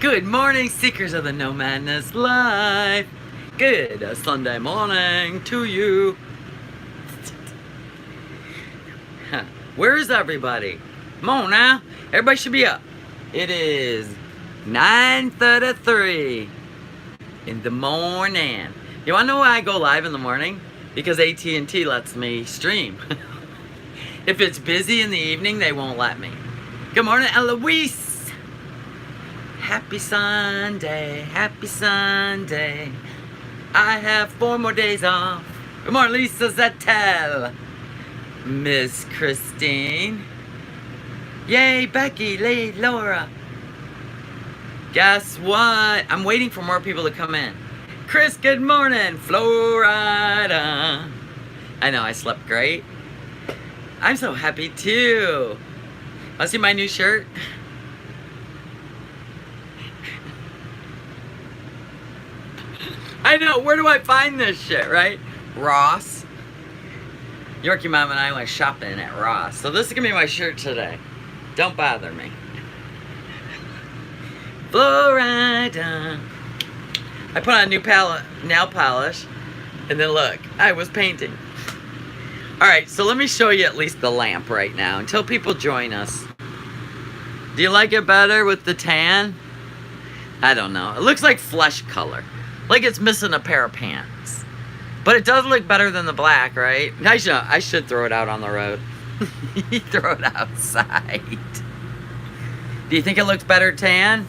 Good morning, seekers of the No Madness Life. Good Sunday morning to you. Where is everybody? Come on now. Everybody should be up. It is 9:33 in the morning. You wanna know why I go live in the morning? Because AT&T lets me stream. If it's busy in the evening, they won't let me. Good morning, Eloise. Happy Sunday, happy Sunday. I have 4 more days off. Good morning, Lisa Zettel. Miss Christine. Yay, Becky, Lee, Laura. Guess what? I'm waiting for more people to come in. Chris, good morning. Florida. I know, I slept great. I'm so happy too. Want to see my new shirt? I know, where do I find this shit, right? Ross. Yorkie Mom and I went shopping at Ross. So this is gonna be my shirt today. Don't bother me. Florida. I put on a new nail polish, and then look, I was painting. Alright, so let me show you at least the lamp right now until people join us. Do you like it better with the tan? I don't know. It looks like flesh color. Like it's missing a pair of pants. But it does look better than the black, right? I should throw it out on the road. Throw it outside. Do you think it looks better tan?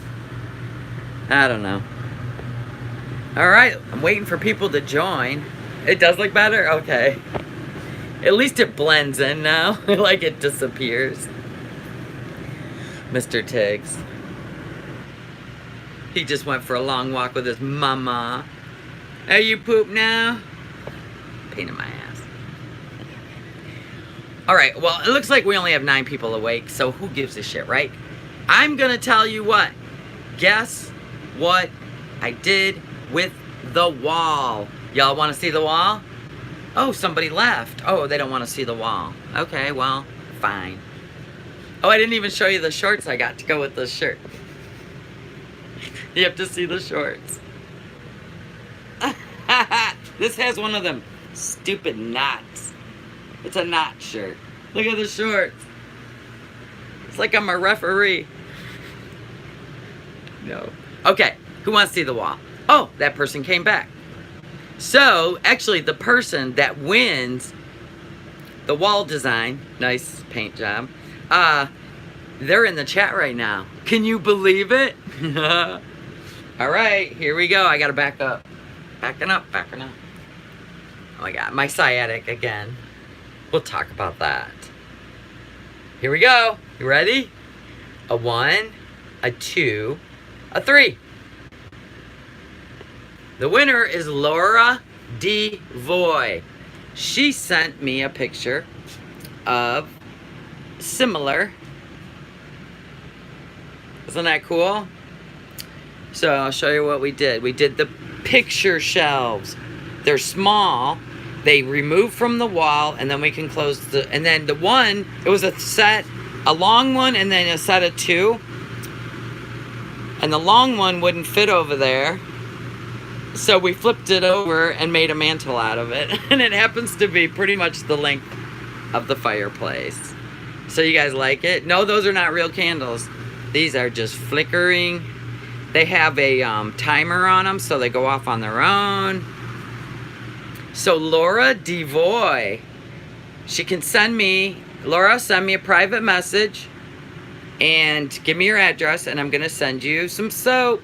I don't know. Alright, I'm waiting for people to join. It does look better? Okay. At least it blends in now. Like it disappears. Mr. Tiggs. He just went for a long walk with his mama. Are you poop now? Pain in my ass. Alright, well, it looks like we only have 9 people awake, so who gives a shit, right? I'm gonna tell you what. Guess what I did with the wall. Y'all wanna see the wall? Oh, somebody left. Oh, they don't wanna see the wall. Okay, well, fine. Oh, I didn't even show you the shorts I got to go with this shirt. You have to see the shorts. This has one of them stupid knots. It's a knot shirt. Look at the shorts. It's like I'm a referee. No. Okay, who wants to see the wall? Oh, that person came back. So, actually, the person that wins the wall design, nice paint job, they're in the chat right now. Can you believe it? Alright, here we go. I gotta back up. Backing up. Oh my god, my sciatic again. We'll talk about that. Here we go. You ready? A 1, a 2, a 3. The winner is Laura DeVoy. She sent me a picture of similar. Isn't that cool? So I'll show you what we did. We did the picture shelves. They're small. They remove from the wall, and then we can close the. And then the one, it was a set, a long one, and then a set of 2. And the long one wouldn't fit over there, so we flipped it over and made a mantle out of it. And it happens to be pretty much the length of the fireplace. So you guys like it? No, those are not real candles. These are just flickering. They have a timer on them, so they go off on their own. So Laura DeVoy, she can send me a private message and give me your address, and I'm going to send you some soap.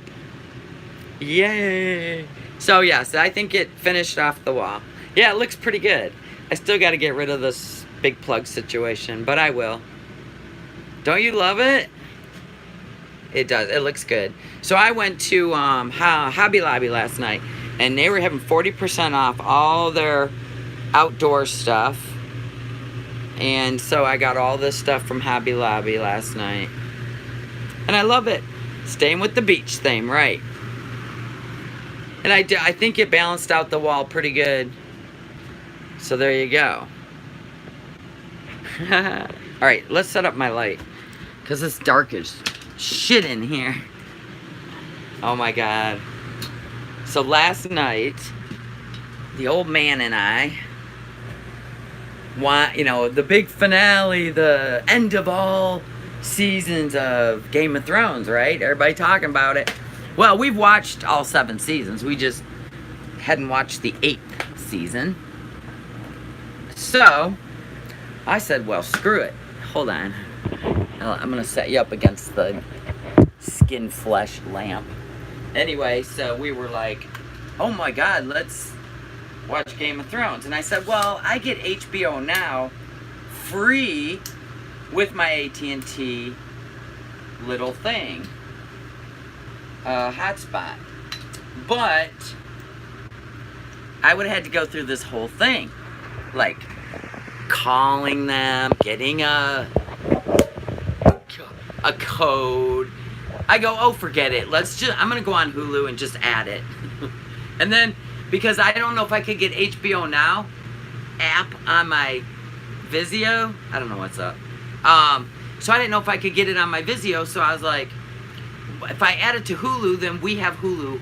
Yay. So yes, I think it finished off the wall. Yeah, it looks pretty good. I still got to get rid of this big plug situation, but I will. Don't you love it? It does. It looks good. So I went to Hobby Lobby last night, and they were having 40% off all their outdoor stuff. And so I got all this stuff from Hobby Lobby last night. And I love it. Staying with the beach theme, right? And I think it balanced out the wall pretty good. So there you go. Alright, let's set up my light. Because it's dark as shit in here. Oh my God. So last night, the old man and I want, the big finale, the end of all seasons of Game of Thrones, right? Everybody talking about it. Well, we've watched all 7 seasons. We just hadn't watched the 8th season. So, I said, well, screw it. Hold on. I'm going to set you up against the skin flesh lamp. Anyway, so we were like, oh my God, let's watch Game of Thrones. And I said, well, I get HBO Now free with my AT&T little thing, hotspot. But I would have had to go through this whole thing, like calling them, getting a code. I go, oh, forget it. I'm going to go on Hulu and just add it. And then, because I don't know if I could get HBO Now app on my Vizio. I don't know what's up. So I didn't know if I could get it on my Vizio. So I was like, if I add it to Hulu, then we have Hulu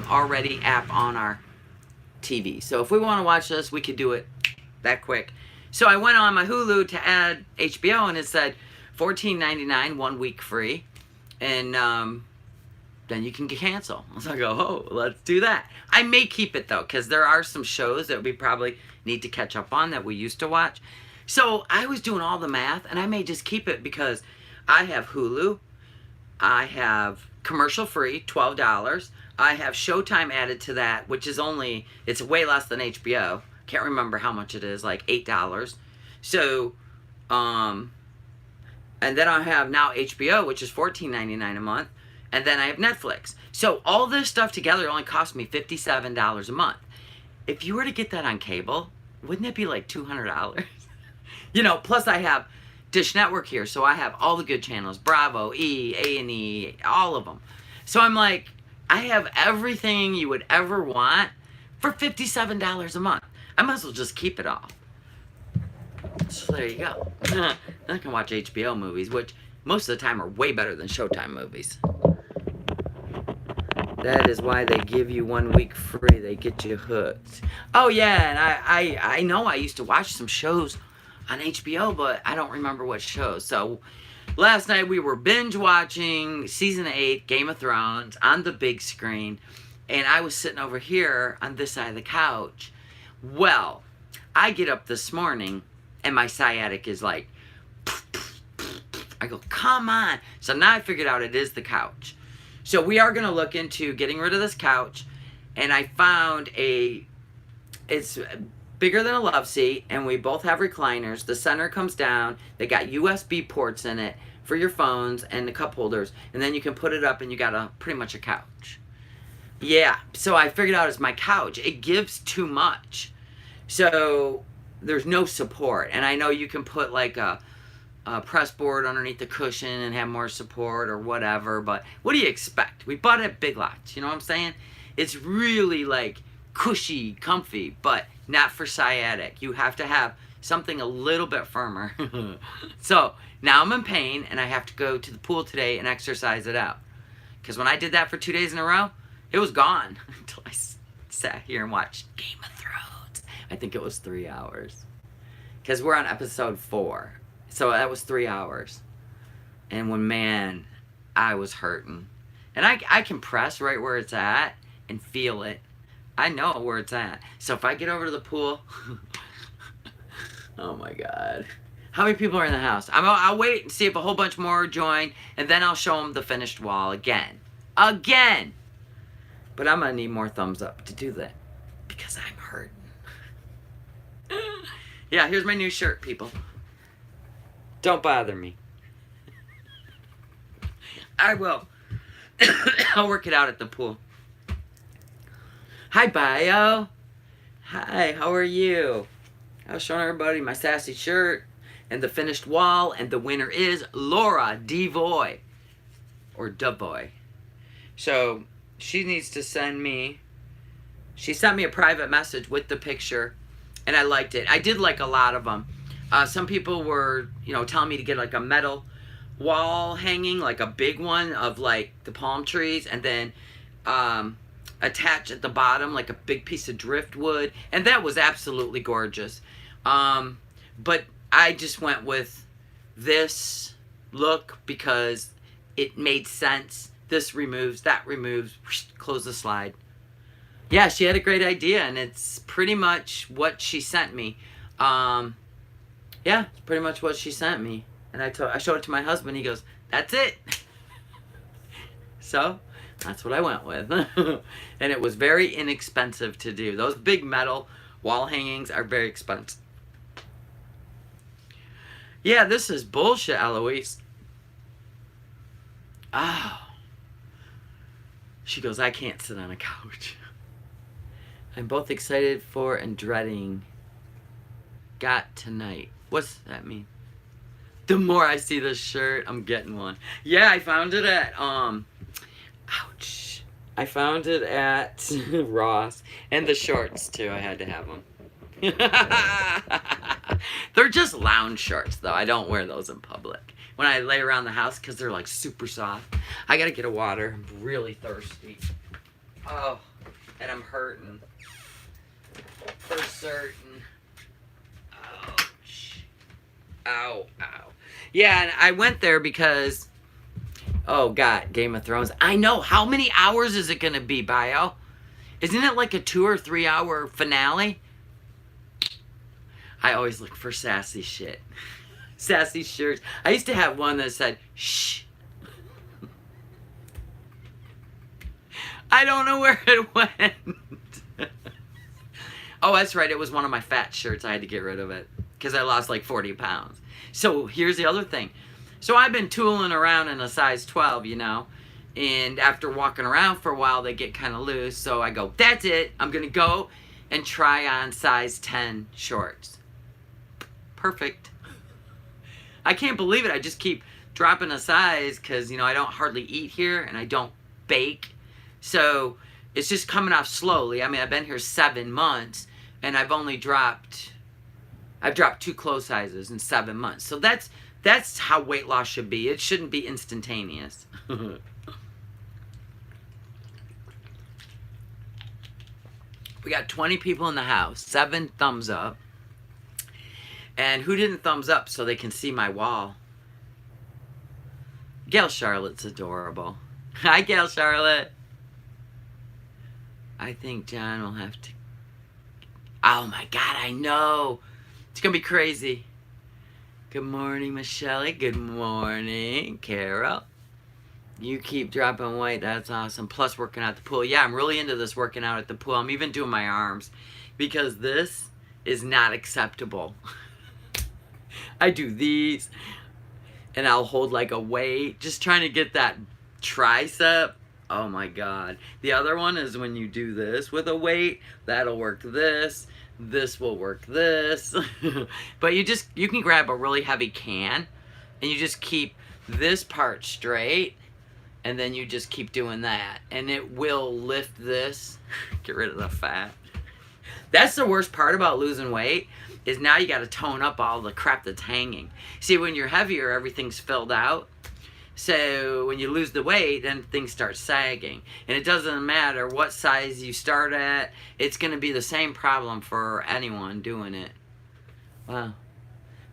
already app on our TV. So if we want to watch this, we could do it that quick. So I went on my Hulu to add HBO, and it said $14.99, 1 week free. And then you can cancel. So I go, oh, let's do that. I may keep it, though, because there are some shows that we probably need to catch up on that we used to watch. So I was doing all the math, and I may just keep it because I have Hulu. I have commercial free, $12. I have Showtime added to that, which is it's way less than HBO. Can't remember how much it is, like $8. So, and then I have now HBO, which is $14.99 a month. And then I have Netflix. So all this stuff together only cost me $57 a month. If you were to get that on cable, wouldn't it be like $200? Plus I have Dish Network here, so I have all the good channels, Bravo, E, A&E, all of them. So I'm like, I have everything you would ever want for $57 a month. I might as well just keep it all. So there you go. I can watch HBO movies, which most of the time are way better than Showtime movies. That is why they give you 1 week free. They get you hooked. Oh yeah, and I know I used to watch some shows on HBO, but I don't remember what shows. So last night we were binge watching season 8, Game of Thrones, on the big screen, and I was sitting over here on this side of the couch. Well, I get up this morning, and my sciatic is like, I go, come on. So now I figured out it is the couch. So we are going to look into getting rid of this couch, and I found it's bigger than a love seat, and we both have recliners. The center comes down. They got USB ports in it for your phones and the cup holders, and then you can put it up, and you got pretty much a couch. Yeah, so I figured out it's my couch. It gives too much. So there's no support, and I know you can put like a press board underneath the cushion and have more support or whatever, but what do you expect? We bought it at Big Lots, you know what I'm saying? It's really like cushy, comfy, but not for sciatic. You have to have something a little bit firmer. So now I'm in pain, and I have to go to the pool today and exercise it out. Because when I did that for 2 days in a row, it was gone until I sat here and watched Game of Thrones. I think it was 3 hours. Because we're on episode 4. So that was 3 hours. And man, I was hurting. And I can press right where it's at and feel it. I know where it's at. So if I get over to the pool, oh my God. How many people are in the house? I'll wait and see if a whole bunch more join, and then I'll show them the finished wall again. Again! But I'm going to need more thumbs up to do that. Because I'm hurting. Yeah, here's my new shirt, people. Don't bother me. I will. I'll work it out at the pool. Hi, Bio. Hi, how are you? I was showing everybody my sassy shirt and the finished wall, and the winner is Laura Devoy. Or Devoy. So, she needs to send me... She sent me a private message with the picture, and I liked it. I did like a lot of them. Some people were, telling me to get like a metal wall hanging, like a big one of like the palm trees, and then attach at the bottom like a big piece of driftwood, and that was absolutely gorgeous. But I just went with this look because it made sense. This removes, that removes, close the slide. Yeah, she had a great idea, and it's pretty much what she sent me. Yeah, it's pretty much what she sent me. And I showed it to my husband. He goes, "That's it." So that's what I went with. And it was very inexpensive to do. Those big metal wall hangings are very expensive. Yeah, this is bullshit, Eloise. Oh. She goes, "I can't sit on a couch." I'm both excited for and dreading. Got tonight. What's that mean? The more I see this shirt, I'm getting one. Yeah, I found it at, ouch. I found it at Ross. And the shorts, too. I had to have them. They're just lounge shorts, though. I don't wear those in public. When I lay around the house, because they're, like, super soft. I gotta get a water. I'm really thirsty. Oh, and I'm hurting. For certain. Ouch. Ow, ow. Yeah, and I went there because, oh God, Game of Thrones. I know. How many hours is it going to be, Bio? Isn't it like a 2 or 3 hour finale? I always look for sassy shit. Sassy shirts. I used to have one that said, shh. I don't know where it went. Oh, that's right. It was one of my fat shirts. I had to get rid of it because I lost like 40 pounds. So here's the other thing. So I've been tooling around in a size 12, you know. And after walking around for a while, they get kind of loose. So I go, that's it. I'm going to go and try on size 10 shorts. Perfect. I can't believe it. I just keep dropping a size because, you know, I don't hardly eat here and I don't bake. So it's just coming off slowly. I mean, I've been here 7 months and I've dropped 2 clothes sizes in 7 months. So that's how weight loss should be. It shouldn't be instantaneous. We got 20 people in the house, 7 thumbs up. And who didn't thumbs up so they can see my wall? Gail Charlotte's adorable. Hi, Gail Charlotte. I think John will have to... Oh my God, I know. It's going to be crazy. Good morning, Michelle. Good morning, Carol. You keep dropping weight. That's awesome. Plus working out at the pool. Yeah, I'm really into this working out at the pool. I'm even doing my arms because this is not acceptable. I do these and I'll hold like a weight. Just trying to get that tricep. Oh my God. The other one is when you do this with a weight, that'll work this. This will work this. But you can grab a really heavy can and you just keep this part straight and then you just keep doing that and it will lift this. Get rid of the fat. That's the worst part about losing weight is now you got to tone up all the crap that's hanging. See, when you're heavier, everything's filled out. So when you lose the weight, then things start sagging. And it doesn't matter what size you start at. It's going to be the same problem for anyone doing it. Wow.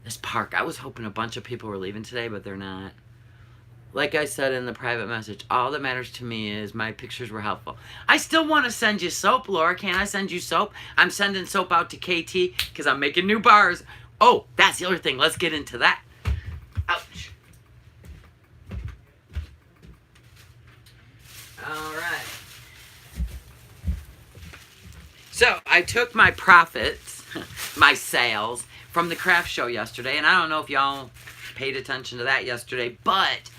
This park. I was hoping a bunch of people were leaving today, but they're not. Like I said in the private message, all that matters to me is my pictures were helpful. I still want to send you soap, Laura. Can't I send you soap? I'm sending soap out to KT because I'm making new bars. Oh, that's the other thing. Let's get into that. Ouch. All right. So I took my profits, my sales, from the craft show yesterday. And I don't know if y'all paid attention to that yesterday, but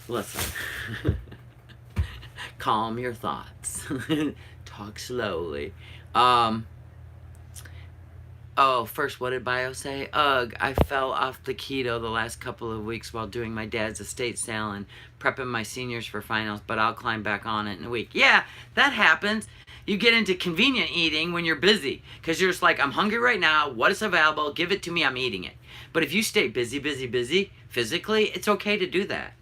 listen, calm your thoughts. Talk slowly. First, what did Bio say? Ugh, I fell off the keto the last couple of weeks while doing my dad's estate sale and prepping my seniors for finals, but I'll climb back on it in a week. Yeah, that happens. You get into convenient eating when you're busy because you're just like, I'm hungry right now. What is available? Give it to me. I'm eating it. But if you stay busy physically, it's okay to do that.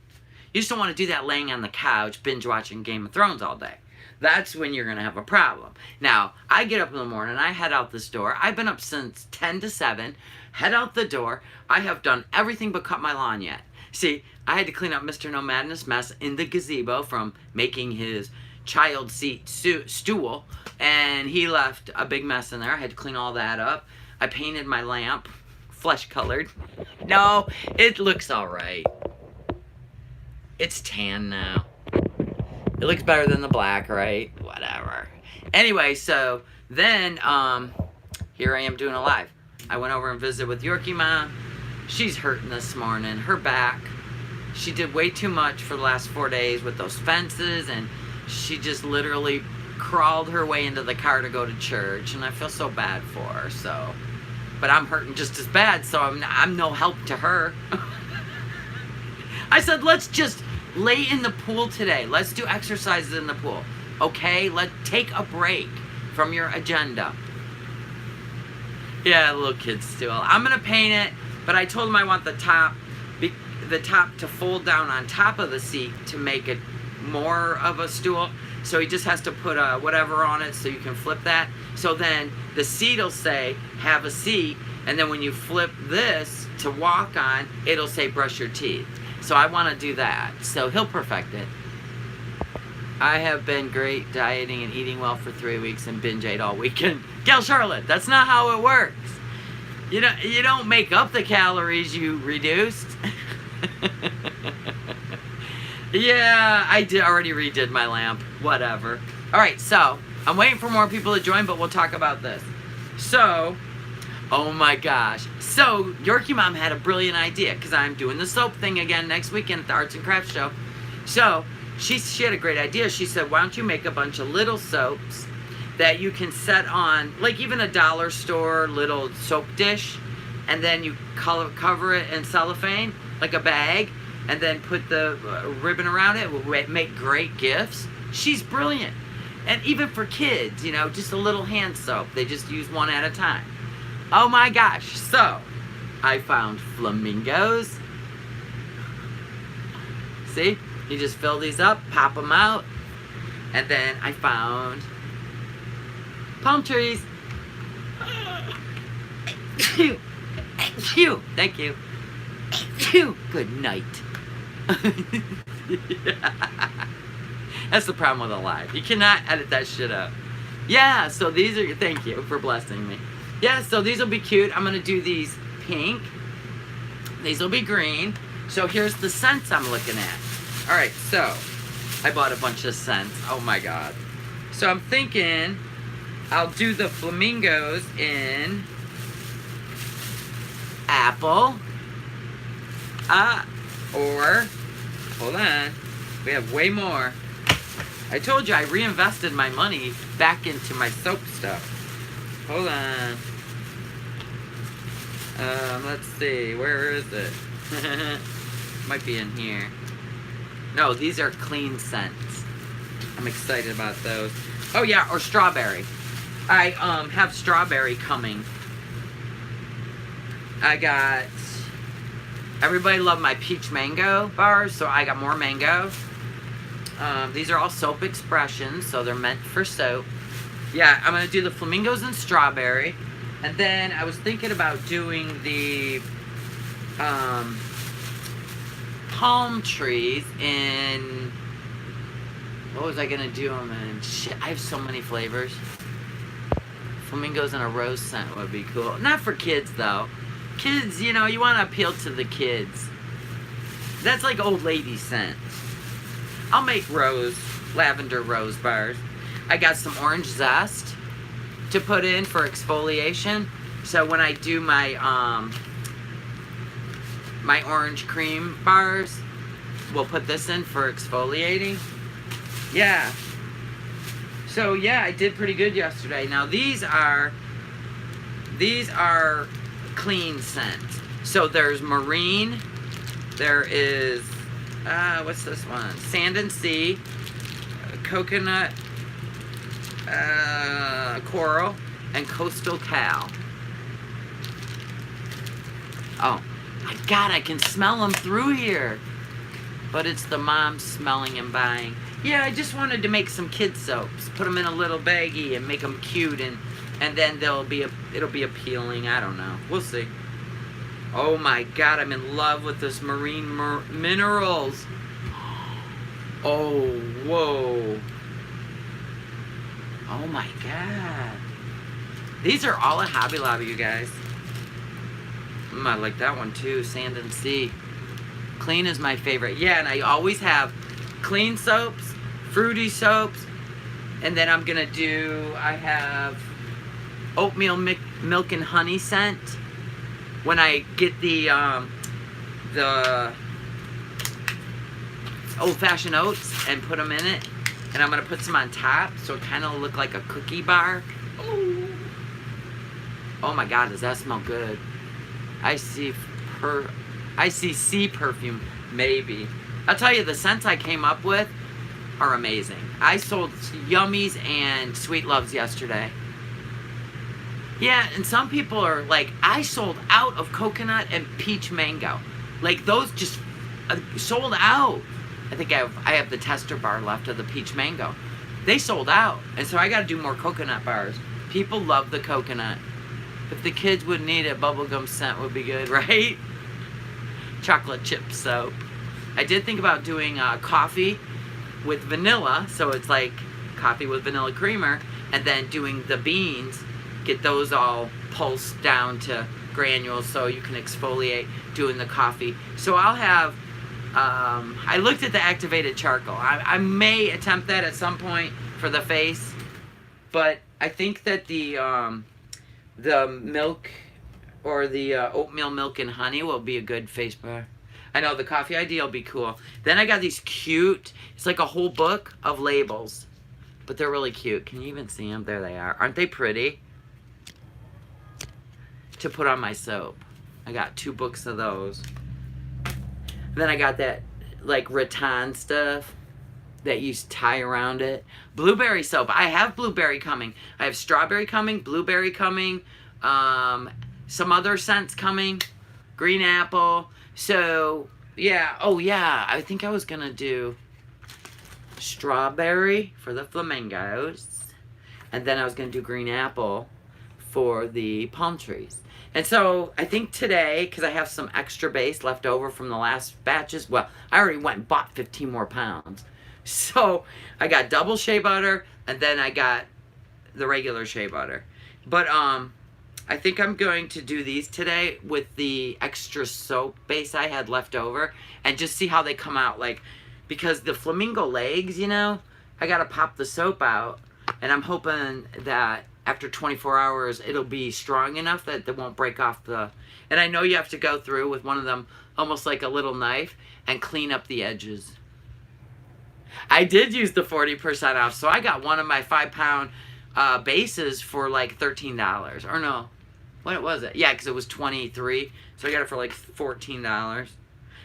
You just don't want to do that laying on the couch, binge watching Game of Thrones all day. That's when you're going to have a problem. Now, I get up in the morning, I head out this door. I've been up since 10 to 7, head out the door. I have done everything but cut my lawn yet. See, I had to clean up Mr. No Madness' mess in the gazebo from making his child seat stool, and he left a big mess in there. I had to clean all that up. I painted my lamp, flesh colored. No, it looks all right. It's tan now. It looks better than the black, right? Whatever. Anyway, so then here I am doing a live. I went over and visited with Yorkie Mom. She's hurting this morning. Her back. She did way too much for the last 4 days with those fences, and she just literally crawled her way into the car to go to church, and I feel so bad for her. So, but I'm hurting just as bad, so I'm no help to her. I said, let's just lay in the pool today. Let's do exercises in the pool. Okay? Take a break from your agenda. Yeah, little kid stool. I'm going to paint it, but I told him I want the top to fold down on top of the seat to make it more of a stool. So he just has to put whatever on it so you can flip that. So then the seat will say, have a seat. And then when you flip this to walk on, it'll say brush your teeth. So I want to do that. So he'll perfect it. I have been great dieting and eating well for 3 weeks and binge ate all weekend. Gail Charlotte, that's not how it works. You don't make up the calories you reduced. Yeah, I already redid my lamp. Whatever. All right, so I'm waiting for more people to join, but we'll talk about this. So, oh my gosh. So, Yorkie Mom had a brilliant idea because I'm doing the soap thing again next weekend at the Arts and Crafts Show. So, she had a great idea. She said, why don't you make a bunch of little soaps that you can set on, like even a dollar store little soap dish, and then you cover it in cellophane, like a bag, and then put the ribbon around it. It will make great gifts. She's brilliant. And even for kids, just a little hand soap. They just use one at a time. Oh my gosh. So, I found flamingos. See? You just fill these up, pop them out. And then I found palm trees. Thank you. Good night. That's the problem with a live. You cannot edit that shit out. Yeah, so these are, thank you for blessing me. Yeah, so these will be cute. I'm going to do these pink. These will be green. So here's the scents I'm looking at. All right, so I bought a bunch of scents. Oh my God. So I'm thinking I'll do the flamingos in apple. Or, hold on, we have way more. I told you I reinvested my money back into my soap stuff. Hold on. Let's see, where is it? Might be in here. No, these are clean scents. I'm excited about those. Oh yeah, or strawberry. I have strawberry coming. I got, everybody loved my peach mango bars, so I got more mango. These are all soap expressions, so they're meant for soap. Yeah, I'm going to do the flamingos and strawberry. And then I was thinking about doing the palm trees in, what was I going to do them in? Shit, I have so many flavors. Flamingos and a rose scent would be cool. Not for kids, though. Kids, you want to appeal to the kids. That's like old lady scent. I'll make lavender rose bars. I got some orange zest to put in for exfoliation. So when I do my my orange cream bars, we'll put this in for exfoliating. Yeah. So yeah, I did pretty good yesterday. Now these are clean scents. So there's marine, there is what's this one? Sand and sea, coconut, Coral, and Coastal Cal. Oh, my God, I can smell them through here. But it's the mom smelling and buying. Yeah, I just wanted to make some kid soaps. Put them in a little baggie and make them cute, and then it'll be appealing. I don't know. We'll see. Oh my God, I'm in love with this marine minerals. Oh, whoa. Oh my God. These are all at Hobby Lobby, you guys. I like that one too, Sand and Sea. Clean is my favorite. Yeah, and I always have clean soaps, fruity soaps, and then I'm gonna do, I have oatmeal milk and honey scent. When I get the old-fashioned oats and put them in it, and I'm gonna put some on top so it kind of look like a cookie bar. Ooh. Oh my God, does that smell good? I see sea perfume, maybe. I'll tell you, the scents I came up with are amazing. I sold Yummies and Sweet Loves yesterday. Yeah, and some people are like, I sold out of coconut and peach mango. Like, those just sold out. I think I have the tester bar left of the peach mango. They sold out. And so I got to do more coconut bars. People love the coconut. If the kids wouldn't eat it, bubblegum scent would be good, right? Chocolate chip soap. I did think about doing coffee with vanilla, so it's like coffee with vanilla creamer, and then doing the beans, get those all pulsed down to granules so you can exfoliate doing the coffee. So I'll have, I looked at the activated charcoal. I may attempt that at some point for the face, but I think that the milk or the oatmeal milk and honey will be a good face bar. I know the coffee ID will be cool. Then I got these cute, it's like a whole book of labels, but they're really cute. Can you even see them? There they are. Aren't they pretty? To put on my soap. I got 2 books of those. And then I got that like rattan stuff that you tie around it. Blueberry soap. I have blueberry coming. I have strawberry coming, blueberry coming, some other scents coming, green apple. So, yeah. Oh, yeah. I think I was going to do strawberry for the flamingos. And then I was going to do green apple for the palm trees. And so, I think today, because I have some extra base left over from the last batches, well, I already went and bought 15 more pounds. So, I got double shea butter, and then I got the regular shea butter. But, I think I'm going to do these today with the extra soap base I had left over, and just see how they come out, like, because the flamingo legs, you know, I gotta pop the soap out, and I'm hoping that after 24 hours, it'll be strong enough that it won't break off the... And I know you have to go through with one of them, almost like a little knife, and clean up the edges. I did use the 40% off, so I got one of my 5-pound bases for like $13. Or no, what was it? Yeah, because it was $23, so I got it for like $14.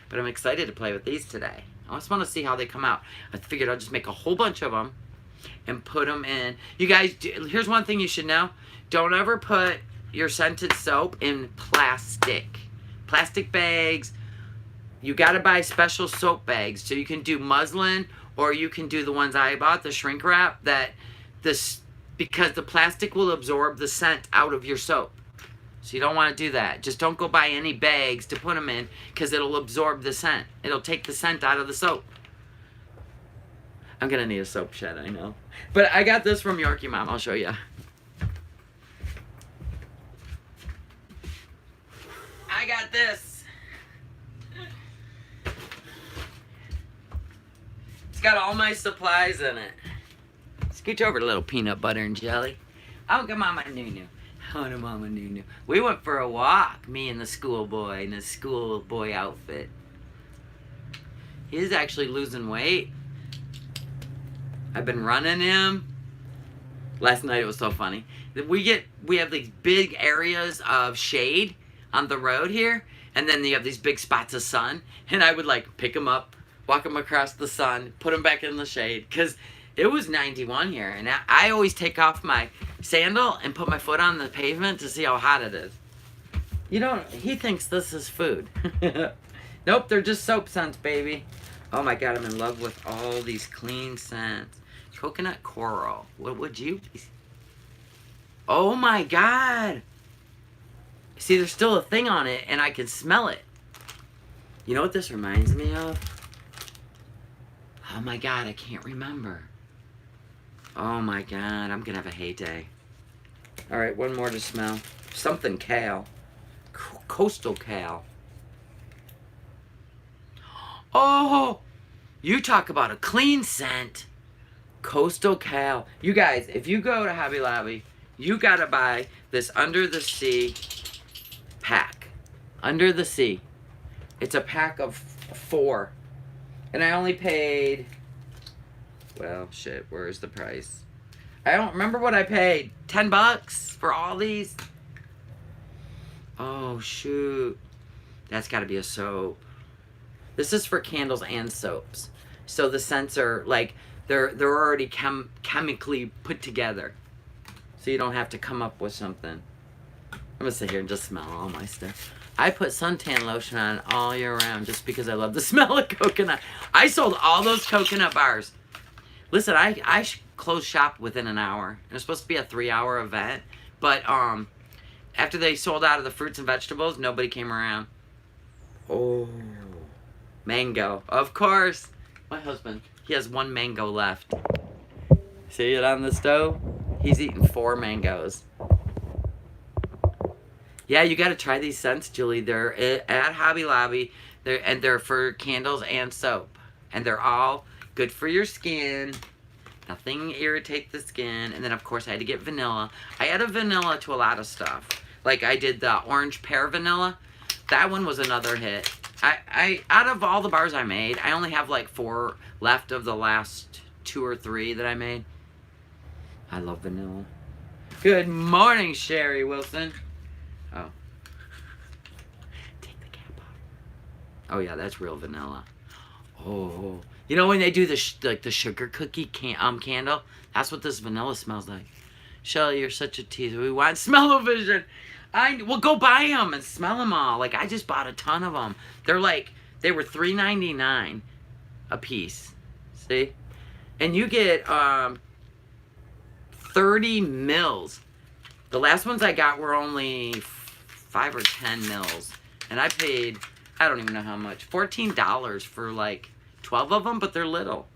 But I'm excited to play with these today. I just want to see how they come out. I figured I'll just make a whole bunch of them and put them in. You guys, here's one thing you should know. Don't ever put your scented soap in plastic. Plastic bags. You got to buy special soap bags. So you can do muslin, or you can do the ones I bought, the shrink wrap, because the plastic will absorb the scent out of your soap. So you don't want to do that. Just don't go buy any bags to put them in, because it'll absorb the scent. It'll take the scent out of the soap. I'm going to need a soap shed, I know. But I got this from Yorkie Mom. I'll show you. I got this. It's got all my supplies in it. Scooch over, little peanut butter and jelly. Oh, come on, Mama Nunu. Oh, no, Mama Nunu. We went for a walk, me and the schoolboy in his schoolboy outfit. He's actually losing weight. I've been running him. Last night it was so funny. We have these big areas of shade on the road here, and then you have these big spots of sun, and I would like pick him up, walk him across the sun, put him back in the shade, because It was 91 here, and I always take off my sandal and put my foot on the pavement to see how hot it is. You don't, he thinks this is food. Nope, they're just soap scents, baby. Oh my God, I'm in love with all these clean scents. Coconut coral, what would you be? Oh my God. See, there's still a thing on it, and I can smell it. You know what this reminds me of? Oh my God, I can't remember. Oh my God, I'm gonna have a heyday. All right, one more to smell. Something kale. Coastal kale. Oh, you talk about a clean scent. Coastal kale. You guys, if you go to Hobby Lobby, you gotta buy this Under the Sea pack. Under the Sea. It's a pack of 4. And I only paid, well, shit, where's the price? I don't remember what I paid. $10 for all these? Oh, shoot. That's gotta be a soap. This is for candles and soaps. So the scents are like, they're already chemically put together. So you don't have to come up with something. I'm gonna sit here and just smell all my stuff. I put suntan lotion on all year round just because I love the smell of coconut. I sold all those coconut bars. Listen, I closed shop within an hour. It was supposed to be a 3-hour event, but after they sold out of the fruits and vegetables, nobody came around. Oh, mango, of course. My husband, he has 1 mango left. See it on the stove? He's eating 4 mangoes. Yeah, you got to try these scents, Julie. They're at Hobby Lobby. They're for candles and soap. And they're all good for your skin. Nothing irritate the skin. And then, of course, I had to get vanilla. I added vanilla to a lot of stuff. Like, I did the orange pear vanilla. That one was another hit. I out of all the bars I made, I only have like 4 left of the last 2 or 3 that I made. I love vanilla. Good morning, Sherry Wilson. Oh. Take the cap off. Oh yeah, that's real vanilla. Oh, you know when they do the like the sugar cookie candle? That's what this vanilla smells like. Shelly, you're such a teaser. We want smell-o-vision. Well, go buy them and smell them all. Like I just bought a ton of them. They were $3.99 a piece. See, and you get 30 mils. The last ones I got were only 5 or 10 mils. And I paid, I don't even know how much, $14 for like 12 of them, but they're little.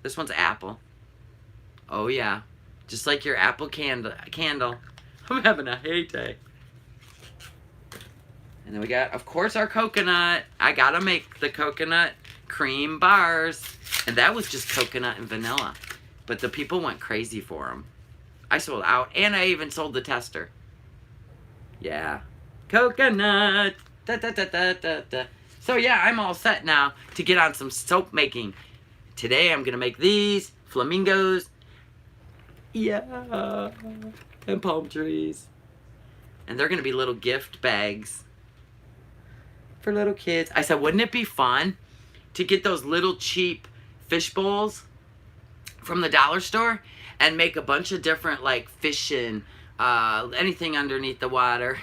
This one's apple. Oh yeah, just like your apple candle. I'm having a heyday. And then we got, of course, our coconut. I gotta make the coconut cream bars. And that was just coconut and vanilla. But the people went crazy for them. I sold out, and I even sold the tester. Yeah. Coconut. Da, da, da, da, da, da. So yeah, I'm all set now to get on some soap making. Today I'm gonna make these flamingos. Yeah. And palm trees. And they're gonna be little gift bags for little kids. I said, wouldn't it be fun to get those little cheap fish bowls from the dollar store and make a bunch of different like fish and anything underneath the water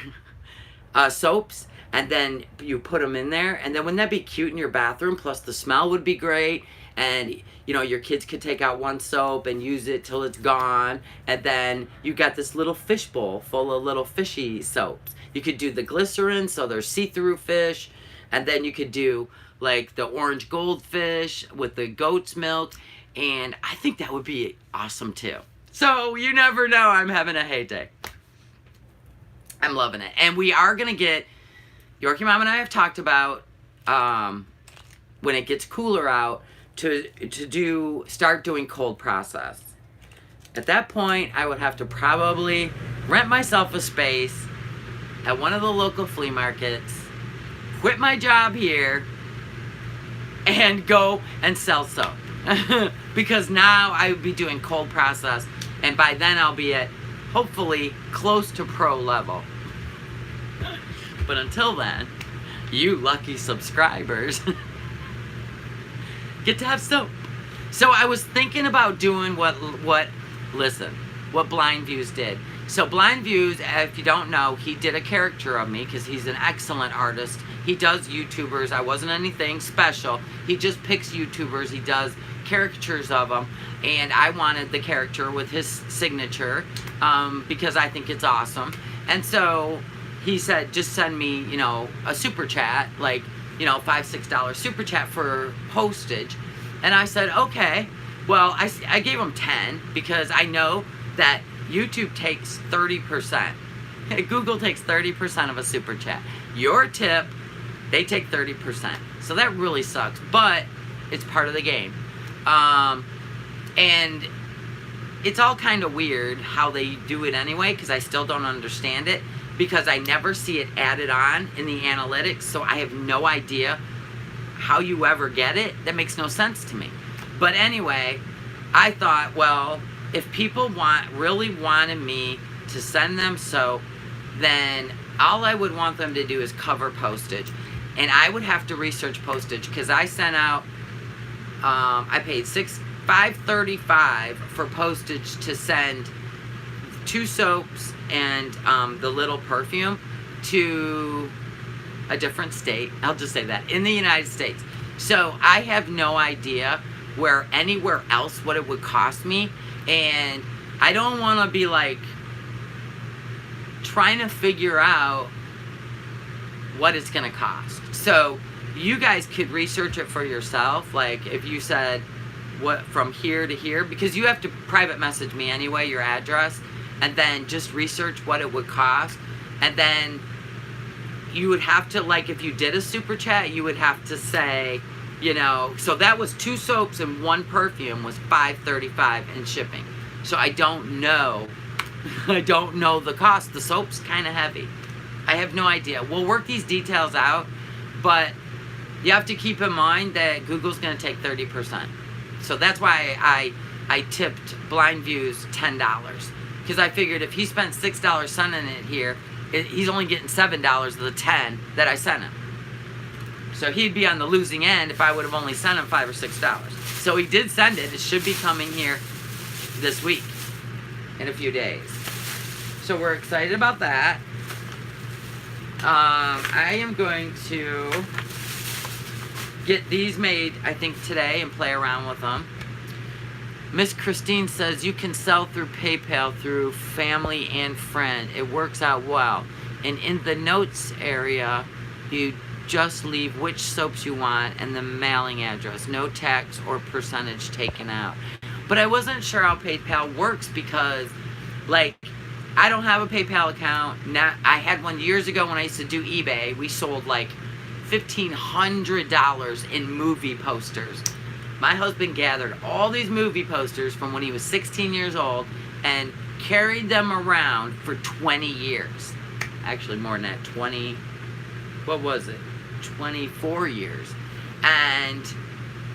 soaps, and then you put them in there, and then wouldn't that be cute in your bathroom? Plus the smell would be great, and you know your kids could take out one soap and use it till it's gone, and then you got this little fish bowl full of little fishy soaps. You could do the glycerin, so there's see-through fish, and then you could do like the orange goldfish with the goat's milk, and I think that would be awesome too. So you never know, I'm having a heyday. I'm loving it. And we are gonna get, Yorkie Mom and I have talked about when it gets cooler out to start doing cold process. At that point, I would have to probably rent myself a space at one of the local flea markets, quit my job here, and go and sell soap. Because now I would be doing cold process, and by then I'll be at hopefully close to pro level. But until then, you lucky subscribers get to have soap. So I was thinking about doing what Blind Views did. So Blind Views, if you don't know, he did a character of me because he's an excellent artist. He does YouTubers. I wasn't anything special. He just picks YouTubers. He does caricatures of them. And I wanted the character with his signature because I think it's awesome. And so he said, just send me, you know, a super chat, like, you know, $5, $6 super chat for postage. And I said, okay. Well, I gave him 10 because I know that YouTube takes 30%. Google takes 30% of a super chat. Your tip, they take 30%. So that really sucks, but it's part of the game. And it's all kind of weird how they do it anyway, because I still don't understand it, because I never see it added on in the analytics, so I have no idea how you ever get it. That makes no sense to me. But anyway, I thought, well, if people really wanted me to send them soap, then all I would want them to do is cover postage. And I would have to research postage, because I sent out, I paid $5.35 for postage to send 2 soaps and the little perfume to a different state. I'll just say that, in the United States. So I have no idea where anywhere else what it would cost me, and I don't want to be like trying to figure out what it's gonna cost. So you guys could research it for yourself, like if you said what from here to here, because you have to private message me anyway, your address, and then just research what it would cost. And then you would have to, like, if you did a super chat, you would have to say, you know, so that was 2 soaps and 1 perfume was $5.35 in shipping. So I don't know. I don't know the cost. The soap's kind of heavy. I have no idea. We'll work these details out, but you have to keep in mind that Google's going to take 30%. So that's why I tipped Blind Views $10. Because I figured if he spent $6 sending it here, he's only getting $7 of the 10 that I sent him. So he'd be on the losing end if I would have only sent him $5 or $6. So he did send it. It should be coming here this week, in a few days. So we're excited about that. I am going to get these made, I think, today and play around with them. Miss Christine says you can sell through PayPal through family and friend. It works out well. And in the notes area, you just leave which soaps you want and the mailing address. No tax or percentage taken out. But I wasn't sure how PayPal works because, like, I don't have a PayPal account. I had one years ago when I used to do eBay. We sold like $1,500 in movie posters. My husband gathered all these movie posters from when he was 16 years old and carried them around for 20 years. Actually, more than that, 24 years. And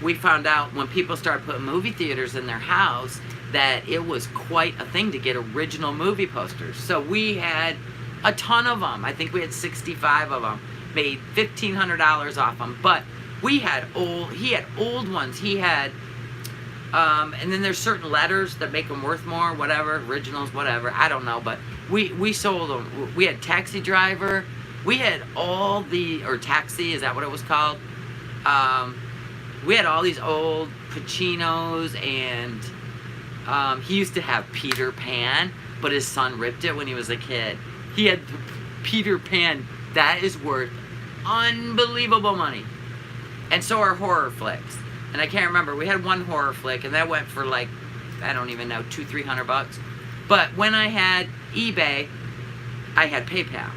we found out when people started putting movie theaters in their house that it was quite a thing to get original movie posters. So we had a ton of them. I think we had 65 of them. Made $1,500 off them. But he had old ones. He had, and then there's certain letters that make them worth more, whatever, originals, whatever. I don't know, but we sold them. We had Taxi Driver. We had all the, or Taxi, is that what it was called? We had all these old Pacinos, and he used to have Peter Pan, but his son ripped it when he was a kid. He had Peter Pan. That is worth unbelievable money. And so are horror flicks. And I can't remember. We had one horror flick, and that went for like, I don't even know, $200-300. But when I had eBay, I had PayPal.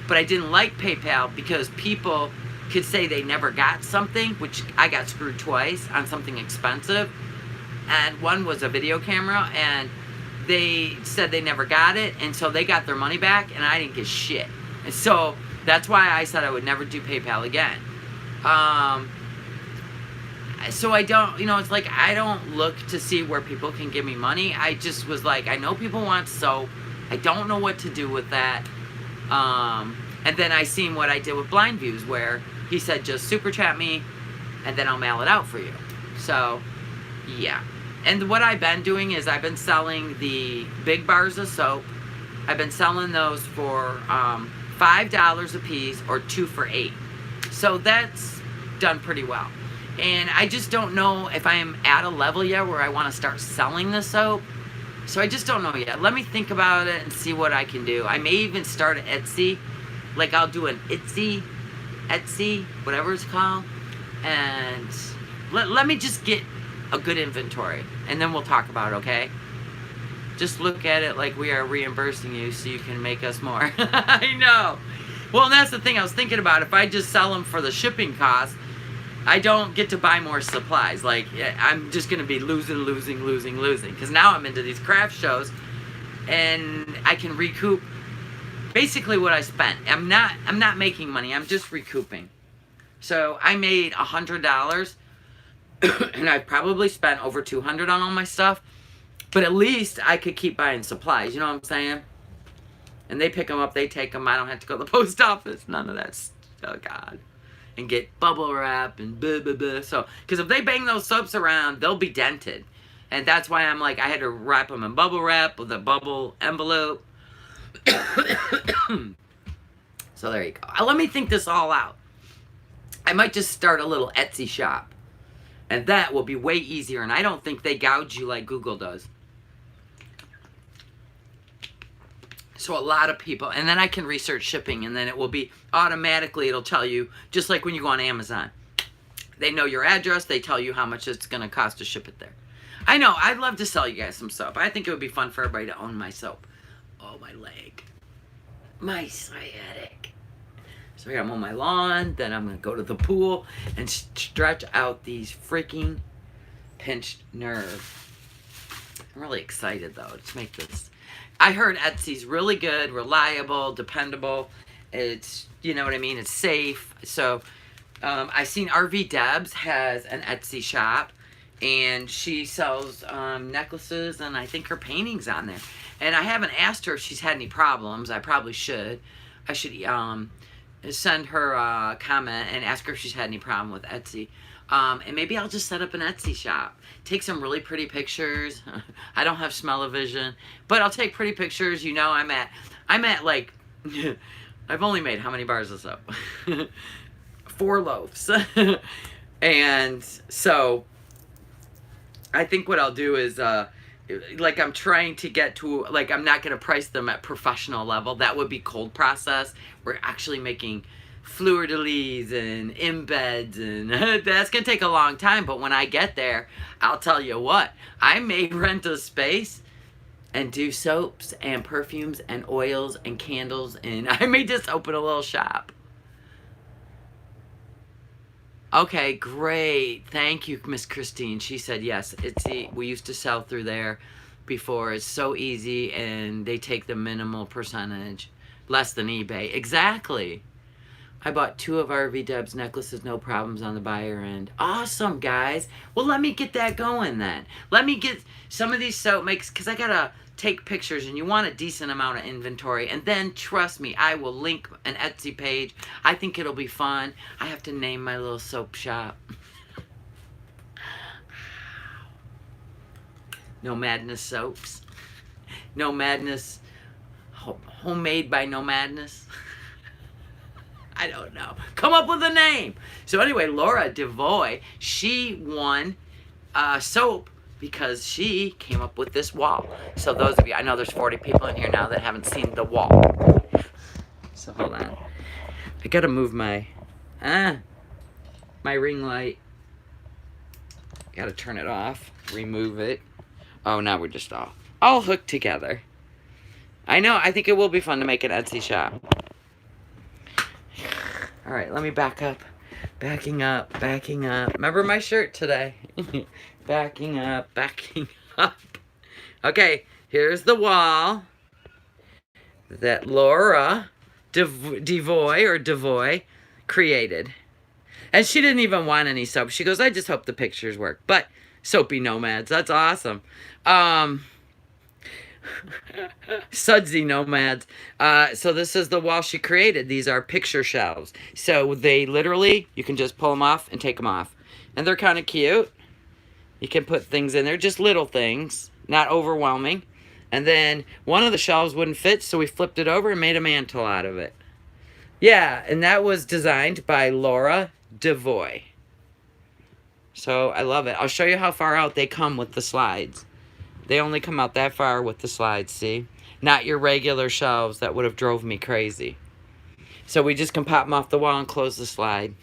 But I didn't like PayPal because people could say they never got something, which I got screwed twice on something expensive. And one was a video camera, and they said they never got it, and so they got their money back, and I didn't get shit. And so that's why I said I would never do PayPal again. So I don't, it's like I don't look to see where people can give me money. I just was like, I know people want soap. I don't know what to do with that. And then I seen what I did with Blind Views, where he said just super chat me, and then I'll mail it out for you. So Yeah. And what I've been doing is I've been selling the big bars of soap. I've been selling those for $5 a piece or 2 for $8. So that's done pretty well. And I just don't know if I am at a level yet where I want to start selling the soap. So I just don't know yet. Let me think about it and see what I can do. I may even start an Etsy. Like I'll do an Etsy, whatever it's called. And let me just get a good inventory. And then we'll talk about it, okay? Just look at it like we are reimbursing you so you can make us more. I know. Well, that's the thing I was thinking about. If I just sell them for the shipping cost, I don't get to buy more supplies. Like, I'm just going to be losing. Because now I'm into these craft shows, and I can recoup basically what I spent. I'm not making money. I'm just recouping. So I made $100, and I probably spent over $200 on all my stuff. But at least I could keep buying supplies. You know what I'm saying? And they pick them up. They take them. I don't have to go to the post office. None of that. Oh, God. And get bubble wrap and blah, blah, blah. So, because if they bang those soaps around, they'll be dented. And that's why I'm like, I had to wrap them in bubble wrap with a bubble envelope. So there you go. Let me think this all out. I might just start a little Etsy shop. And that will be way easier. And I don't think they gouge you like Google does. So a lot of people, and then I can research shipping, and then it will be automatically, it'll tell you, just like when you go on Amazon. They know your address, they tell you how much it's going to cost to ship it there. I know, I'd love to sell you guys some soap. I think it would be fun for everybody to own my soap. Oh, my leg. My sciatic. So I got to mow my lawn, then I'm going to go to the pool and stretch out these freaking pinched nerves. I'm really excited, though, to make this. I heard Etsy's really good, reliable, dependable. It's, you know what I mean, it's safe. So I seen RV Debs has an Etsy shop, and she sells necklaces, and I think her painting's on there. And I haven't asked her if she's had any problems. I probably should. I should send her a comment and ask her if she's had any problem with Etsy. And maybe I'll just set up an Etsy shop. Take some really pretty pictures. I don't have smell-o-vision, but I'll take pretty pictures. You know, I'm at like, I've only made how many bars of soap? 4 loaves. And so I think what I'll do is, like I'm trying to get to, like I'm not going to price them at professional level. That would be cold process. We're actually making fleur-de-lis and embeds, and that's going to take a long time. But when I get there, I'll tell you what, I may rent a space and do soaps and perfumes and oils and candles, and I may just open a little shop. Okay, great. Thank you, Miss Christine. She said yes. We used to sell through there before. It's so easy, and they take the minimal percentage, less than eBay. Exactly. I bought 2 of RV Deb's necklaces, no problems on the buyer end. Awesome, guys. Well, let me get that going then. Let me get some of these soap makes, because I got to take pictures, and you want a decent amount of inventory. And then, trust me, I will link an Etsy page. I think it'll be fun. I have to name my little soap shop. No Madness Soaps. No Madness. Homemade by No Madness. I don't know. Come up with a name. So anyway, Laura Devoy, she won soap because she came up with this wall. So those of you, I know there's 40 people in here now that haven't seen the wall. So hold on. I gotta move my ring light. Gotta turn it off, remove it. Oh, now we're just all hooked together. I know, I think it will be fun to make an Etsy shop. All right, let me back up. Backing up. Remember my shirt today. Backing up. Okay, here's the wall that Laura Devoy created. And she didn't even want any soap. She goes, I just hope the pictures work. But Soapy Nomads, that's awesome. Sudsy Nomads. So this is the wall she created. These are picture shelves. So they literally, you can just pull them off and take them off. And they're kind of cute. You can put things in there, just little things, not overwhelming. And then one of the shelves wouldn't fit, so we flipped it over and made a mantle out of it. Yeah, and that was designed by Laura Devoy. So I love it. I'll show you how far out they come with the slides. They only come out that far with the slides, see? Not your regular shelves that would have drove me crazy. So we just can pop them off the wall and close the slide.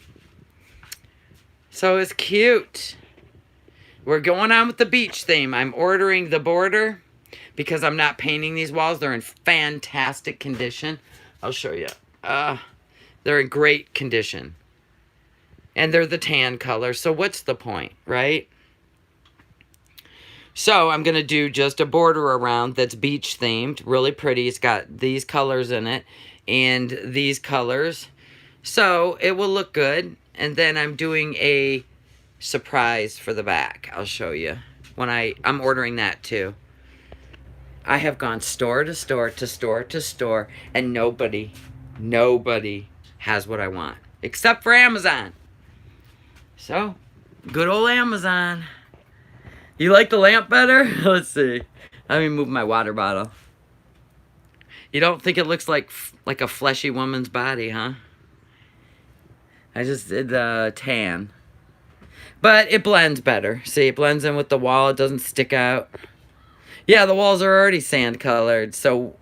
So it's cute. We're going on with the beach theme. I'm ordering the border because I'm not painting these walls. They're in fantastic condition. I'll show you. They're in great condition. And they're the tan color, so what's the point, right? So I'm going to do just a border around that's beach themed. Really pretty. It's got these colors in it and these colors. So it will look good. And then I'm doing a surprise for the back. I'll show you. When I'm ordering that too. I have gone store to store to store to store, and nobody has what I want. Except for Amazon. So, good old Amazon. You like the lamp better? Let's see. Let me move my water bottle. You don't think it looks like a fleshy woman's body, huh? I just did the tan. But it blends better. See, it blends in with the wall. It doesn't stick out. Yeah, the walls are already sand colored. So,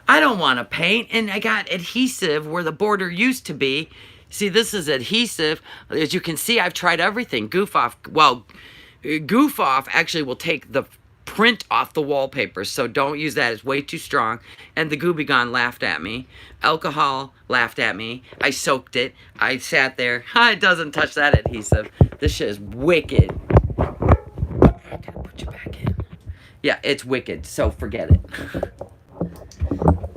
I don't want to paint. And I got adhesive where the border used to be. See, this is adhesive. As you can see, I've tried everything. Goof Off actually will take the print off the wallpaper, so don't use that. It's way too strong. And the Gooby Gone laughed at me. Alcohol laughed at me. I soaked it. I sat there. It doesn't touch that adhesive. This shit is wicked. I gotta put you back in. Yeah, it's wicked, so forget it.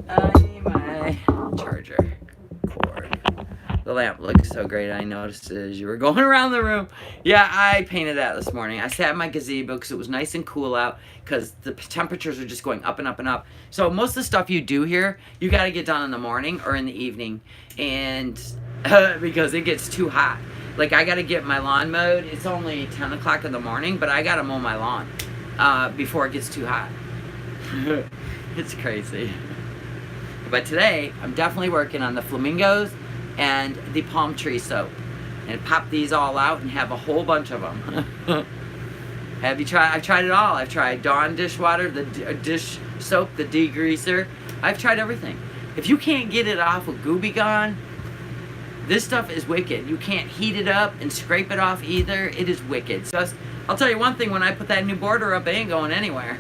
I need my charger cord. The lamp looks so great. I noticed it as you were going around the room. Yeah, I painted that this morning. I sat in my gazebo because it was nice and cool out because the temperatures are just going up and up and up. So most of the stuff you do here, you got to get done in the morning or in the evening, and because it gets too hot. Like, I got to get my lawn mowed. It's only 10 o'clock in the morning, but I got to mow my lawn before it gets too hot. It's crazy. But today, I'm definitely working on the flamingos and the palm tree soap, and pop these all out and have a whole bunch of them. Have you tried? I've tried it all. I've tried Dawn dishwater, the dish soap, the degreaser. I've tried everything. If you can't get it off with Gooby Gone, this stuff is wicked. You can't heat it up and scrape it off either. It is wicked. So I'll tell you one thing, when I put that new border up, it ain't going anywhere.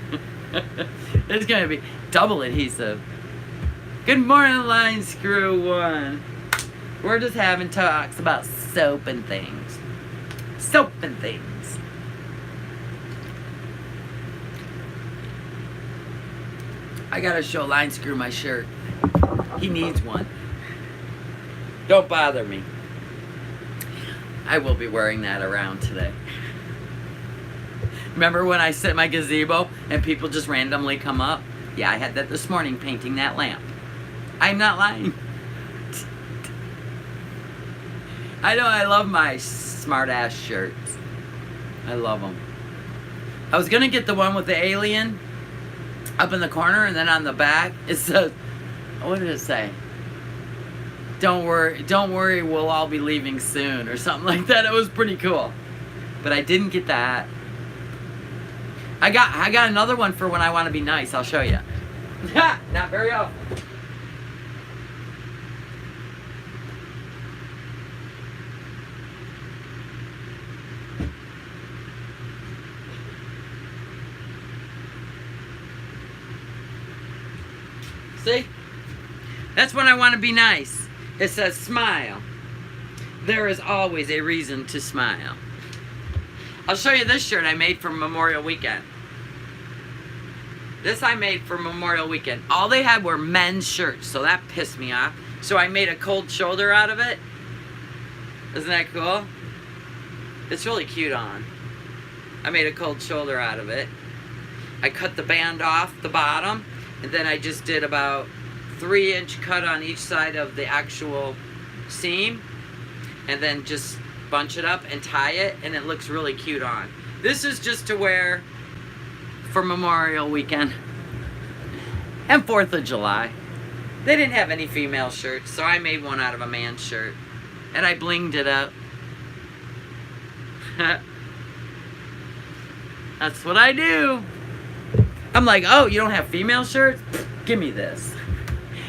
It's going to be double adhesive. Good morning, Line Screw One. We're just having talks about soap and things. Soap and things. I gotta show Line Screw my shirt. He needs one. Don't bother me. I will be wearing that around today. Remember when I sit in my gazebo and people just randomly come up? Yeah, I had that this morning painting that lamp. I'm not lying. I know, I love my smart ass shirts. I love them. I was gonna get the one with the alien up in the corner, and then on the back it says, what did it say? Don't worry, we'll all be leaving soon, or something like that. It was pretty cool. But I didn't get that. I got another one for when I want to be nice. I'll show you. Not very often. See? That's when I want to be nice. It says smile. There is always a reason to smile. I'll show you this shirt I made for Memorial Weekend. This I made for Memorial Weekend. All they had were men's shirts, so that pissed me off. So I made a cold shoulder out of it. Isn't that cool? It's really cute on. I made a cold shoulder out of it. I cut the band off the bottom, and then I just did about 3-inch cut on each side of the actual seam, and then just bunch it up and tie it, and it looks really cute on. This is just to wear for Memorial Weekend and 4th of July. They didn't have any female shirts, so I made one out of a man's shirt. And I blinged it up. That's what I do. I'm like, oh, you don't have female shirts? Give me this.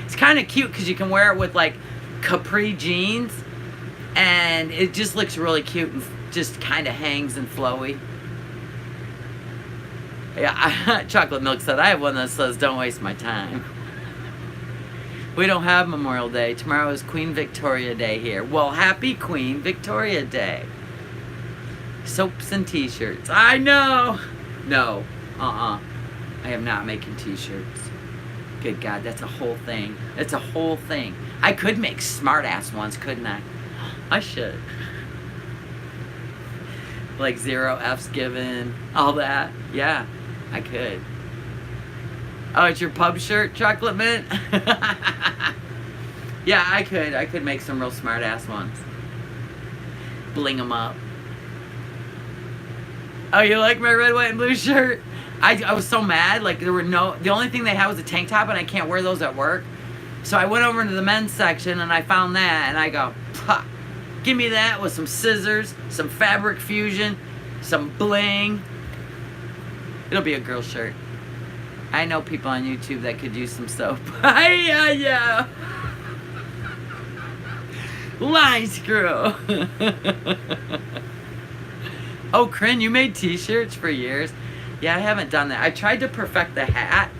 It's kind of cute because you can wear it with like capri jeans. And it just looks really cute and just kind of hangs and flowy. Yeah, Chocolate Milk said, I have one that says, don't waste my time. We don't have Memorial Day. Tomorrow is Queen Victoria Day here. Well, happy Queen Victoria Day. Soaps and t-shirts. I know. No. I am not making t-shirts. Good God, that's a whole thing. It's a whole thing. I could make smart-ass ones, couldn't I? I should. Like 0 F's given, all that. Yeah, I could. Oh, it's your pub shirt, Chocolate Mint? Yeah, I could make some real smart-ass ones. Bling them up. Oh, you like my red, white, and blue shirt? I was so mad. Like, the only thing they had was a tank top, and I can't wear those at work. So I went over into the men's section, and I found that, and I go, pah, give me that with some scissors, some fabric fusion, some bling. It'll be a girl shirt. I know people on YouTube that could use some soap. Yeah. Line screw. Oh, Corinne, you made t-shirts for years? Yeah, I haven't done that. I tried to perfect the hat.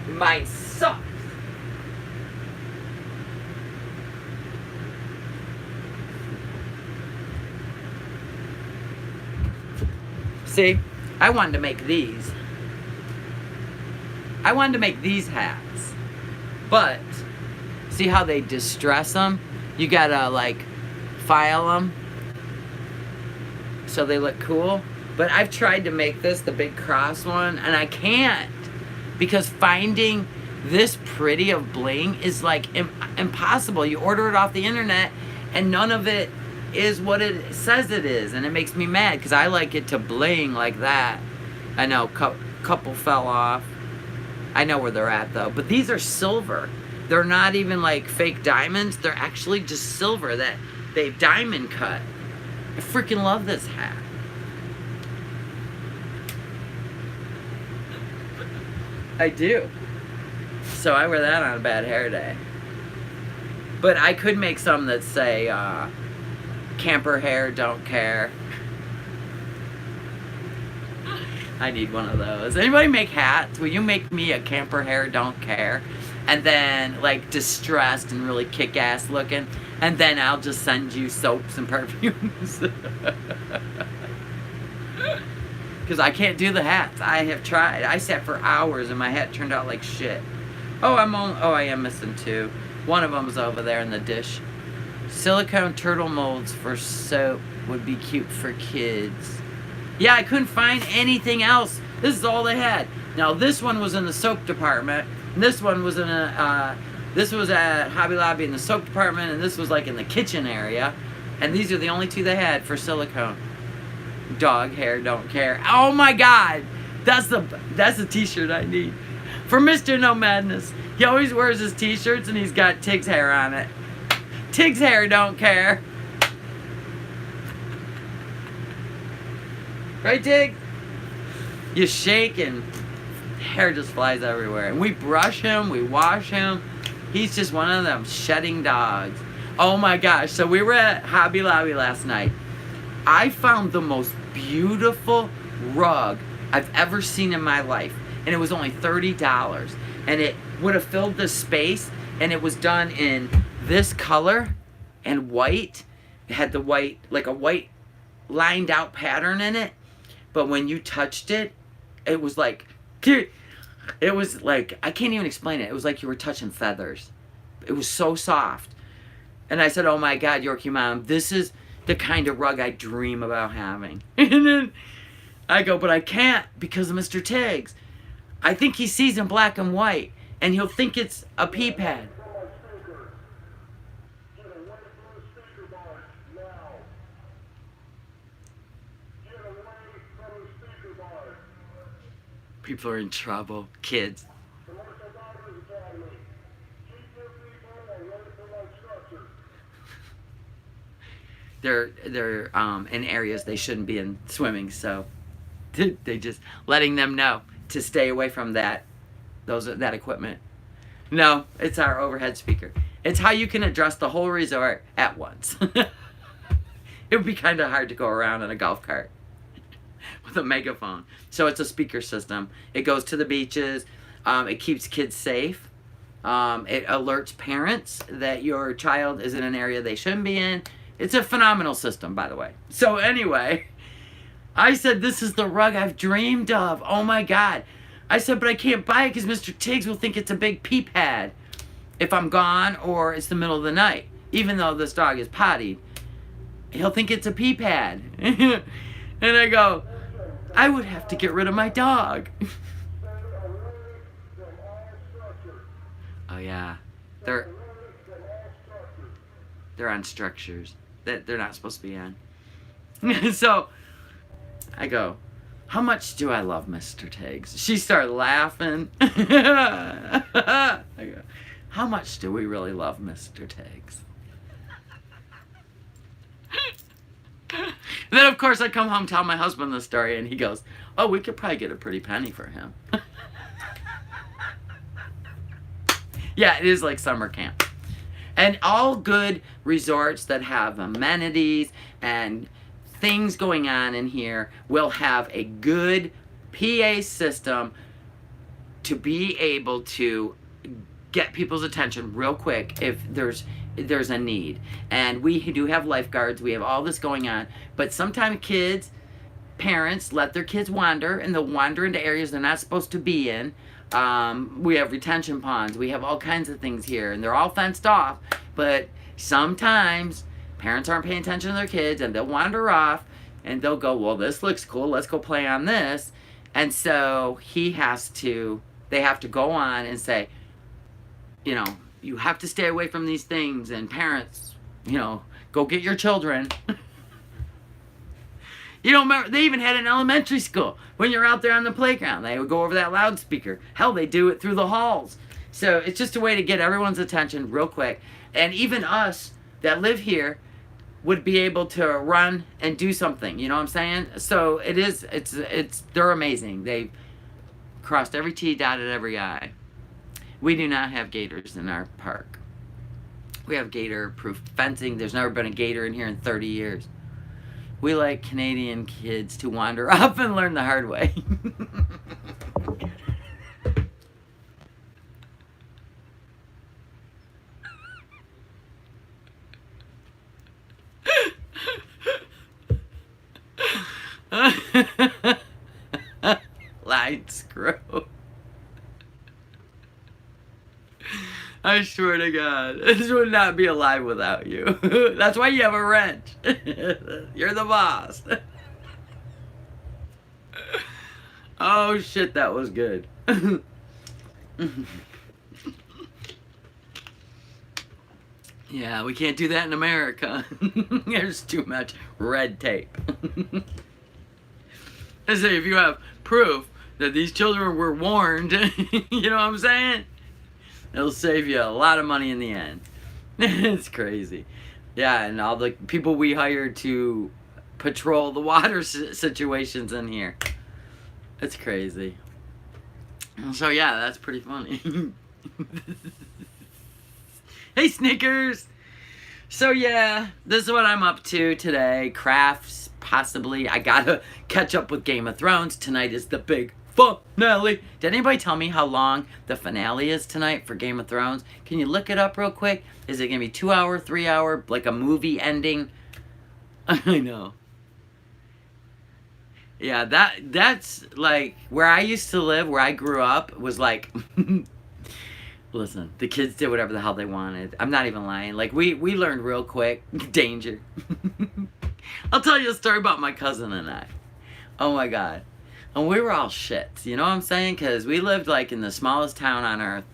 Mine sucks. See, I wanted to make these. I wanted to make these hats. But, see how they distress them? You gotta, like, file them so they look cool. But I've tried to make this, the big cross one, and I can't. Because finding this pretty of bling is, like, impossible. You order it off the internet, and none of it is what it says it is. And it makes me mad, because I like it to bling like that. I know, couple fell off. I know where they're at, though. But these are silver. They're not even, like, fake diamonds. They're actually just silver that they've diamond cut. I freaking love this hat. I do. So I wear that on a bad hair day. But I could make some that say, camper hair, don't care. I need one of those. Anybody make hats? Will you make me a camper hair, don't care? And then, like, distressed and really kick-ass looking. And then I'll just send you soaps and perfumes. Because I can't do the hats. I have tried. I sat for hours and my hat turned out like shit. Oh, I am missing 2. One of them's over there in the dish. Silicone turtle molds for soap would be cute for kids. Yeah, I couldn't find anything else. This is all they had. Now, this one was in the soap department. And this one was in this was at Hobby Lobby in the soap department, and this was like in the kitchen area. And these are the only 2 they had for silicone. Dog hair, don't care. Oh my God, that's the t-shirt I need for Mr. No Madness. He always wears his t-shirts and he's got Tig's hair on it. Tig's hair, don't care. Right, Tig? You shake and hair just flies everywhere. And we brush him, we wash him. He's just one of them shedding dogs. Oh my gosh, so we were at Hobby Lobby last night. I found the most beautiful rug I've ever seen in my life. And it was only $30. And it would have filled the space. And it was done in this color and white. It had the white, like a white lined out pattern in it. But when you touched it, it was like, it was like, I can't even explain it. It was like you were touching feathers. It was so soft. And I said, oh my God, Yorkie Mom, this is the kind of rug I dream about having. And then I go, but I can't because of Mr. Tiggs. I think he sees in black and white, and he'll think it's a pea pad. People are in trouble. Kids. They're in areas they shouldn't be in swimming, so they just letting them know to stay away from that equipment. No, it's our overhead speaker. It's how you can address the whole resort at once. It would be kind of hard to go around in a golf cart with a megaphone. So it's a speaker system. It goes to the beaches. It keeps kids safe. It alerts parents that your child is in an area they shouldn't be in. It's a phenomenal system, by the way. So anyway, I said, this is the rug I've dreamed of. Oh my God. I said, but I can't buy it because Mr. Tiggs will think it's a big pee pad if I'm gone or it's the middle of the night. Even though this dog is potty, he'll think it's a pee pad. And I go, I would have to get rid of my dog. Oh yeah. They're on structures that they're not supposed to be on. So I go, how much do I love Mr. Tiggs? She started laughing. I go, how much do we really love Mr. Tiggs? Then of course I come home, tell my husband the story, and he goes, oh, we could probably get a pretty penny for him. Yeah, it is like summer camp. And all good resorts that have amenities and things going on in here will have a good PA system to be able to get people's attention real quick if there's a need. And we do have lifeguards, we have all this going on, but sometimes parents let their kids wander, and they'll wander into areas they're not supposed to be in. We have retention ponds, we have all kinds of things here, and they're all fenced off, but sometimes parents aren't paying attention to their kids and they'll wander off and they'll go, well, this looks cool, let's go play on this. And so they have to go on and say, you have to stay away from these things, and parents, go get your children. You don't remember, they even had in elementary school, when you're out there on the playground, they would go over that loudspeaker. Hell, they do it through the halls. So it's just a way to get everyone's attention real quick. And even us that live here would be able to run and do something, you know what I'm saying? So they're amazing. They've crossed every T, dotted every I. We do not have gators in our park. We have gator-proof fencing. There's never been a gator in here in 30 years. We like Canadian kids to wander off and learn the hard way. Line screw. I swear to God, this would not be alive without you. That's why you have a wrench. You're the boss. Oh shit, that was good. Yeah, we can't do that in America. There's too much red tape. I say, if you have proof that these children were warned, you know what I'm saying? It'll save you a lot of money in the end. It's crazy. Yeah, and all the people we hired to patrol the water situations in here. It's crazy. So yeah, that's pretty funny. Hey Snickers! So yeah, this is what I'm up to today. Crafts, possibly. I gotta catch up with Game of Thrones. Tonight is the big finale. Did anybody tell me how long the finale is tonight for Game of Thrones? Can you look it up real quick? Is it gonna be 2 hour, 3 hour, like a movie ending? I know. Yeah, that's like where I used to live, where I grew up, was like listen, the kids did whatever the hell they wanted. I'm not even lying. Like we learned real quick. Danger. I'll tell you a story about my cousin and I. Oh my God. And we were all shits, you know what I'm saying? Because we lived like in the smallest town on earth.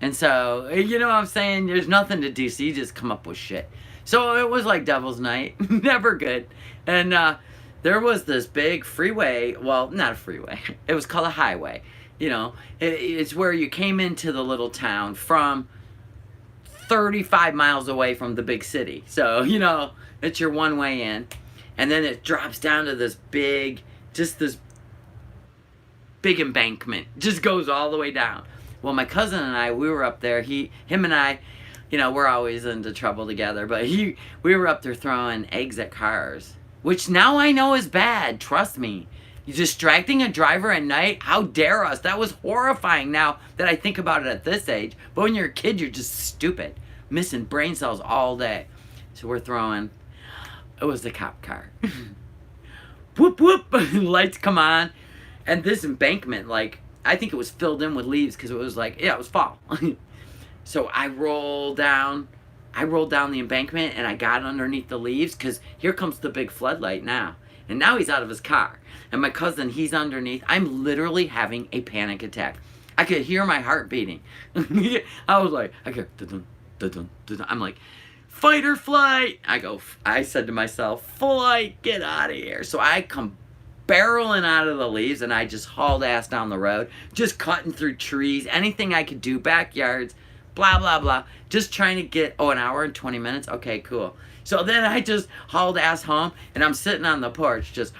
And so, you know what I'm saying? There's nothing to do, so you just come up with shit. So it was like Devil's Night. Never good. And there was this big freeway. Well, not a freeway. It was called a highway. You know, it's where you came into the little town from 35 miles away from the big city. So, you know, it's your one way in. And then it drops down to this big, just this big embankment. Just goes all the way down. Well, my cousin and I, we were up there. Him and I, you know, we're always into trouble together. But we were up there throwing eggs at cars. Which now I know is bad. Trust me. You're distracting a driver at night? How dare us? That was horrifying now that I think about it at this age. But when you're a kid, you're just stupid. Missing brain cells all day. So we're throwing. It was the cop car. Whoop, whoop. Lights come on. And this embankment, like, I think it was filled in with leaves because it was like, yeah, it was fall. So I rolled down the embankment and I got underneath the leaves because here comes the big floodlight now. And now he's out of his car. And my cousin, he's underneath. I'm literally having a panic attack. I could hear my heart beating. I was like, dun-dun, dun-dun, dun-dun. I'm like, fight or flight. I said to myself, flight, get out of here. So I come barreling out of the leaves and I just hauled ass down the road, just cutting through trees, anything I could do, backyards, blah, blah, blah. Just trying to get, an hour and 20 minutes? Okay, cool. So then I just hauled ass home and I'm sitting on the porch just...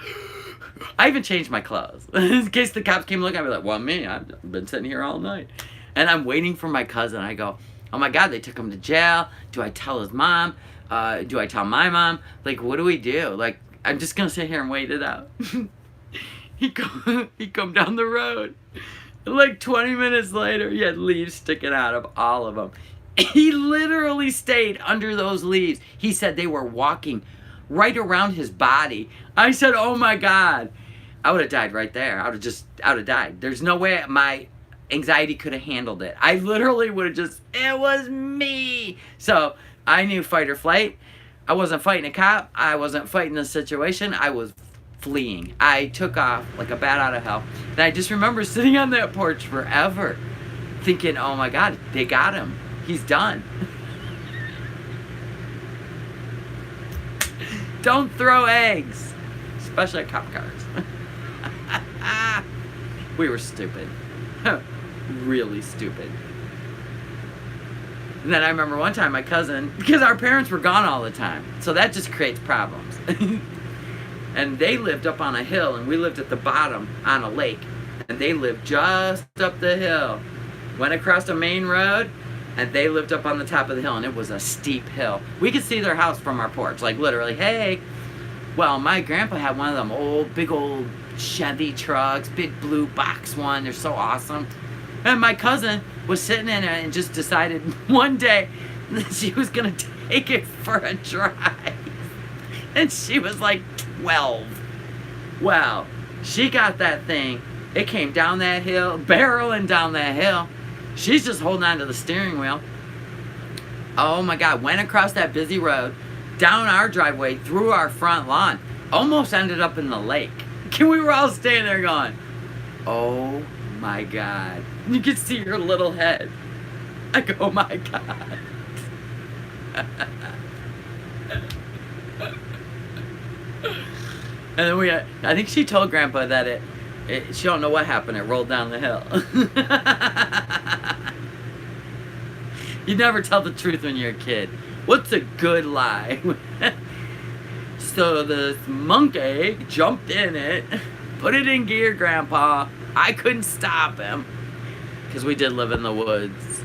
I even changed my clothes. In case the cops came looking, I'd be like, well, me, I've been sitting here all night. And I'm waiting for my cousin. I go, oh my God, they took him to jail. Do I tell his mom? Do I tell my mom? Like, what do we do? Like, I'm just going to sit here and wait it out. He come down the road. Like 20 minutes later, he had leaves sticking out of all of them. He literally stayed under those leaves. He said they were walking right around his body. I said, oh my God. I would have died right there. I would have died. There's no way my anxiety could have handled it. I literally would have it was me. So I knew fight or flight. I wasn't fighting a cop. I wasn't fighting a situation. I was fleeing. I took off like a bat out of hell. And I just remember sitting on that porch forever thinking, oh my God, they got him. He's done. Don't throw eggs, especially at cop cars. We were stupid. Really stupid. And then I remember one time my cousin, because our parents were gone all the time, so that just creates problems. And they lived up on a hill, and we lived at the bottom on a lake. And they lived just up the hill. Went across a main road, and they lived up on the top of the hill, and it was a steep hill. We could see their house from our porch, like literally, hey. Well, my grandpa had one of them big old Chevy trucks, big blue box one. They're so awesome. And my cousin was sitting in it and just decided one day that she was going to take it for a drive. And she was like 12. Well, she got that thing. It came down that hill, barreling down that hill. She's just holding on to the steering wheel. Oh my God, went across that busy road, down our driveway, through our front lawn, almost ended up in the lake. We were all standing there going, oh my God. You could see her little head. I go, oh my God. And then I think she told Grandpa that she don't know what happened. It rolled down the hill. You never tell the truth when you're a kid. What's a good lie? So the monkey jumped in it, put it in gear, Grandpa. I couldn't stop him because we did live in the woods.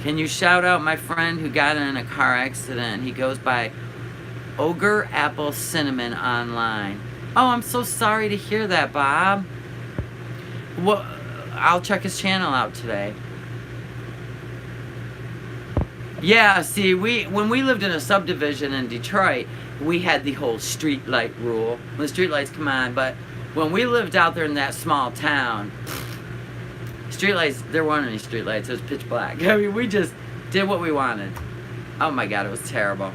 Can you shout out my friend who got in a car accident? He goes by Ogre Apple Cinnamon online. Oh, I'm so sorry to hear that, Bob. Well, I'll check his channel out today. Yeah, see, when we lived in a subdivision in Detroit, we had the whole street light rule. When the street lights come on, but when we lived out there in that small town, street lights, there weren't any street lights. It was pitch black. I mean, we just did what we wanted. Oh my God, it was terrible.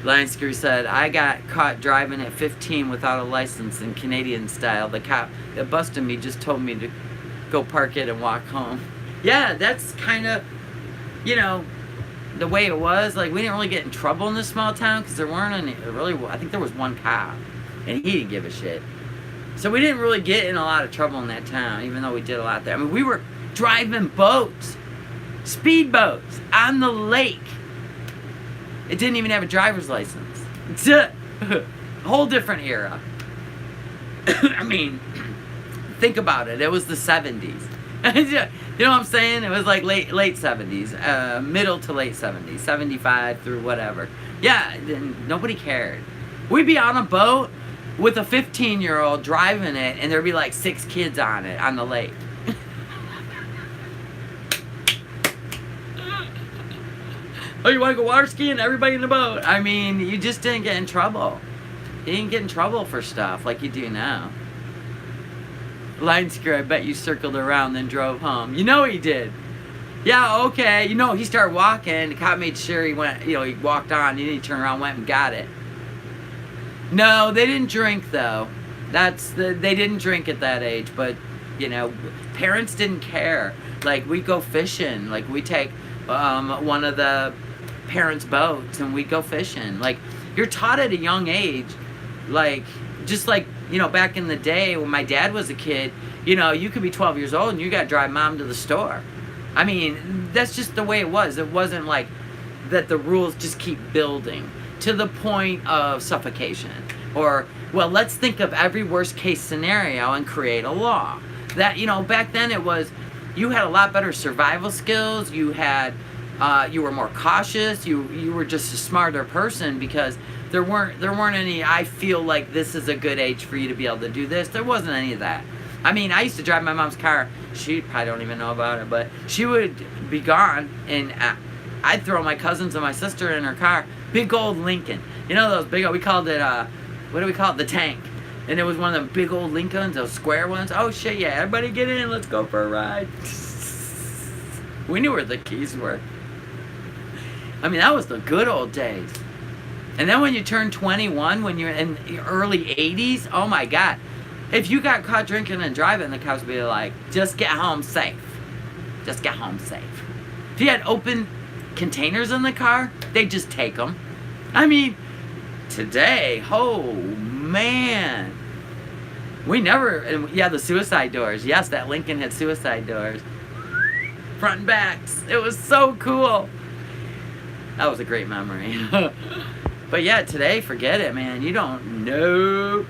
Lion Screw said, I got caught driving at 15 without a license in Canadian style. The cop that busted me just told me to go park it and walk home. Yeah, that's kind of, you know, the way it was, like, we didn't really get in trouble in this small town because there weren't any, really, I think there was one cop, and he didn't give a shit. So we didn't really get in a lot of trouble in that town, even though we did a lot there. I mean, we were driving boats, speedboats, on the lake. It didn't even have a driver's license. It's a whole different era. I mean, think about it. It was the 70s. You know what I'm saying? It was like late 70s, middle to late 70s, 75 through whatever. Yeah, nobody cared. We'd be on a boat with a 15-year-old driving it, and there'd be like 6 kids on it, on the lake. Oh, you want to go water skiing? Everybody in the boat. I mean, you just didn't get in trouble. You didn't get in trouble for stuff like you do now. Line screw, I bet you circled around then drove home. You know he did. Yeah, okay. You know, he started walking. The cop made sure he went, you know, he walked on. And then he turned around, went and got it. No, they didn't drink, though. They didn't drink at that age. But, you know, parents didn't care. Like, we'd go fishing. Like, we'd take one of the parents' boats and we'd go fishing. Like, you're taught at a young age, like, just like, you know, back in the day when my dad was a kid, you know, you could be 12 years old and you got to drive mom to the store. I mean, that's just the way it was. It wasn't like that the rules just keep building to the point of suffocation. Or, well, let's think of every worst case scenario and create a law. That, you know, back then it was, you had a lot better survival skills. You had, you were more cautious. You were just a smarter person because there weren't any, I feel like this is a good age for you to be able to do this. There wasn't any of that. I mean, I used to drive my mom's car. She probably don't even know about it, but she would be gone, and I'd throw my cousins and my sister in her car. Big old Lincoln. You know those big old, we called it, what do we call it? The tank. And it was one of them big old Lincolns, those square ones. Oh, shit, yeah, everybody get in. Let's go for a ride. We knew where the keys were. I mean, that was the good old days. And then when you turn 21, when you're in the early 80s, oh my God. If you got caught drinking and driving, the cops would be like, just get home safe. Just get home safe. If you had open containers in the car, they'd just take them. I mean, today, oh man. We never, and yeah, the suicide doors. Yes, that Lincoln had suicide doors. Front and backs. It was so cool. That was a great memory. But yeah, today, forget it, man. You don't know.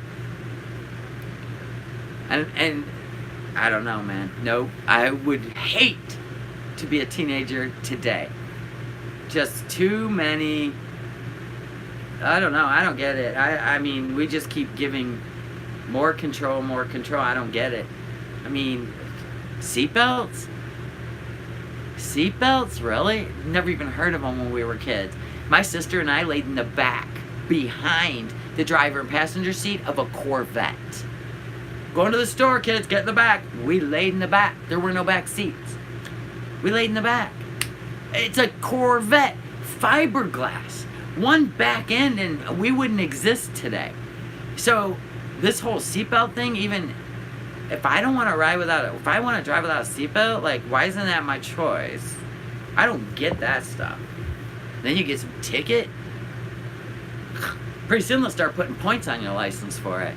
And I don't know, man. No, I would hate to be a teenager today. Just too many. I don't know. I don't get it. I mean, we just keep giving more control, more control. I don't get it. I mean, seatbelts? Seatbelts? Really? Never even heard of them when we were kids. My sister and I laid in the back, behind the driver and passenger seat of a Corvette. Going to the store, kids, get in the back. We laid in the back. There were no back seats. We laid in the back. It's a Corvette, fiberglass. One back end, and we wouldn't exist today. So, this whole seatbelt thing, even if I don't want to ride without it, if I want to drive without a seatbelt, like, why isn't that my choice? I don't get that stuff. Then you get some ticket. Pretty soon they'll start putting points on your license for it.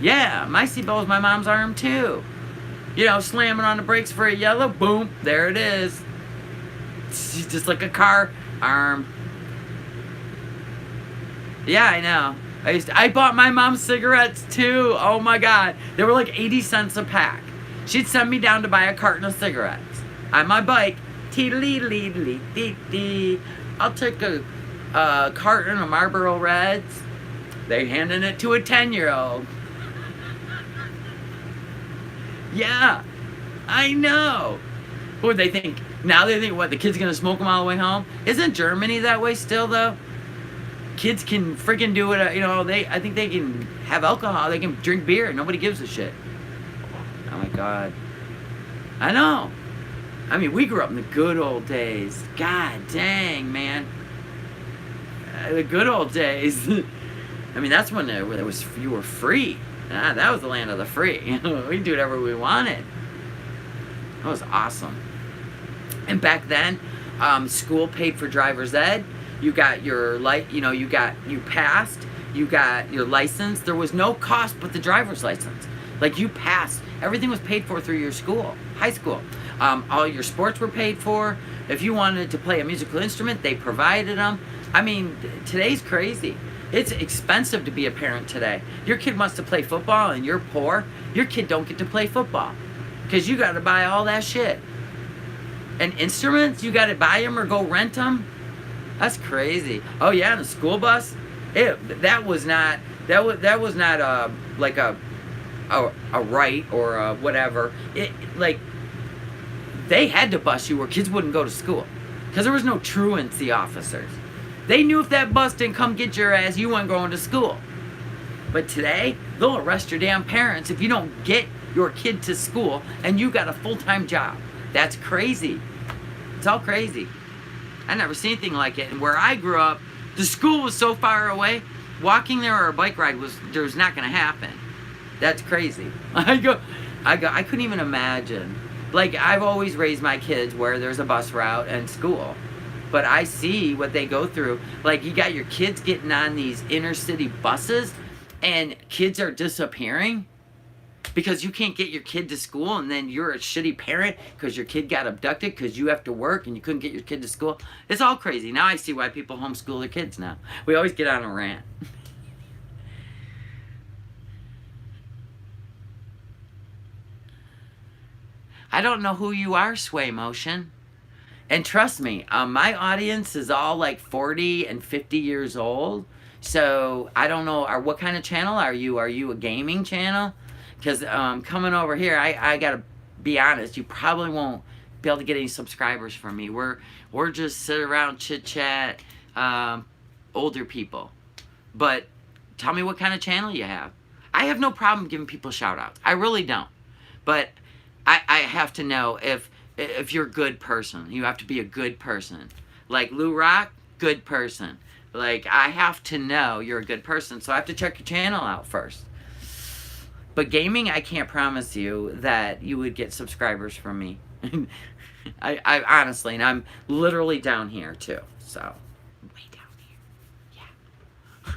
Yeah, my seatbelt was my mom's arm too. You know, slamming on the brakes for a yellow, boom, there it is. It's just like a car arm. Yeah, I know. I bought my mom cigarettes too. Oh my God. They were like 80 cents a pack. She'd send me down to buy a carton of cigarettes. On my bike, I'll take a carton of Marlboro Reds. They handing it to a 10-year-old. Yeah, I know. What would they think? Now they think, what, the kid's gonna smoke them all the way home? Isn't Germany that way still, though? Kids can freaking do it, you know, I think they can have alcohol, they can drink beer, nobody gives a shit. Oh my God. I know. I mean, we grew up in the good old days. God dang, man. The good old days. I mean, that's when it was, you were free. That was the land of the free. You know, we could do whatever we wanted. That was awesome. And back then, School paid for driver's ed. You got your you passed. You got your license. There was no cost but the driver's license. Like, you passed. Everything was paid for through your school, high school. All your sports were paid for. If you wanted to play a musical instrument, they provided them. I mean, today's crazy. It's expensive to be a parent today. Your kid wants to play football and you're poor. Your kid don't get to play football because you got to buy all that shit. And instruments, you got to buy them or go rent them. That's crazy. Oh yeah, and the school bus. That was not like a right or a whatever. Like, they had to bus you or kids wouldn't go to school because there was no truancy officers. They knew if that bus didn't come get your ass, you weren't going to school. But today, they'll arrest your damn parents if you don't get your kid to school and you got a full-time job. That's crazy. It's all crazy. I never seen anything like it. And where I grew up, the school was so far away, walking there or a bike ride was not going to happen. That's crazy. I couldn't even imagine. Like, I've always raised my kids where there's a bus route and school. But I see what they go through. Like, you got your kids getting on these inner city buses and kids are disappearing because you can't get your kid to school, and then you're a shitty parent because your kid got abducted because you have to work and you couldn't get your kid to school. It's all crazy. Now I see why people homeschool their kids now. We always get on a rant. I don't know who you are, Sway Motion. And trust me, my audience is all like 40 and 50 years old. So I don't know, what kind of channel are you? Are you a gaming channel? Because coming over here, I gotta be honest, you probably won't be able to get any subscribers from me. We're just sit around chit chat, older people. But tell me what kind of channel you have. I have no problem giving people shout outs. I really don't. But I have to know if you're a good person. You have to be a good person. Like Lou Rock, good person. Like, I have to know you're a good person, so I have to check your channel out first. But gaming, I can't promise you that you would get subscribers from me. I honestly, and I'm literally down here too. So, way down here. Yeah.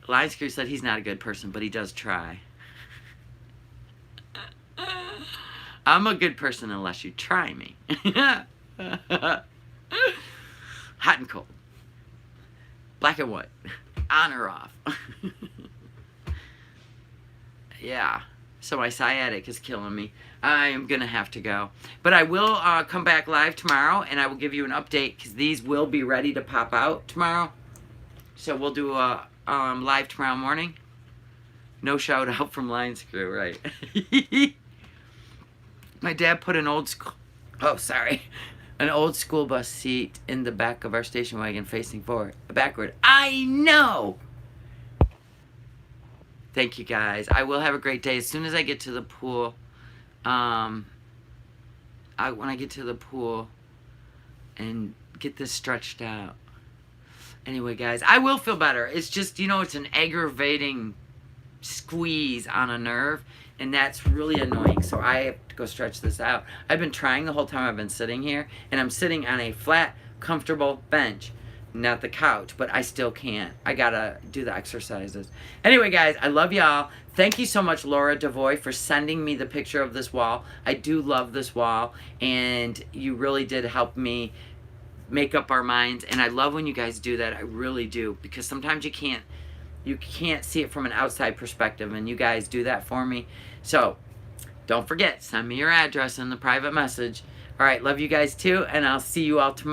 Lion Screw said he's not a good person, but he does try. I'm a good person unless you try me. Hot and cold. Black and white. On or off. Yeah. So my sciatic is killing me. I am going to have to go. But I will come back live tomorrow, and I will give you an update, because these will be ready to pop out tomorrow. So we'll do a live tomorrow morning. No shout out from Lion Screw, right? My dad put an old school bus seat in the back of our station wagon facing forward, backward. I know! Thank you, guys. I will have a great day. As soon as I get to the pool, when I get to the pool and get this stretched out. Anyway, guys, I will feel better. It's just, it's an aggravating squeeze on a nerve, and that's really annoying. So I have to go stretch this out. I've been trying the whole time I've been sitting here, and I'm sitting on a flat, comfortable bench, not the couch, but I still can't. I gotta do the exercises. Anyway, guys, I love y'all. Thank you so much, Laura Devoy, for sending me the picture of this wall. I do love this wall, and you really did help me make up our minds, and I love when you guys do that. I really do, because sometimes you can't see it from an outside perspective, and you guys do that for me. So don't forget, send me your address in the private message. All right, love you guys too, and I'll see you all tomorrow.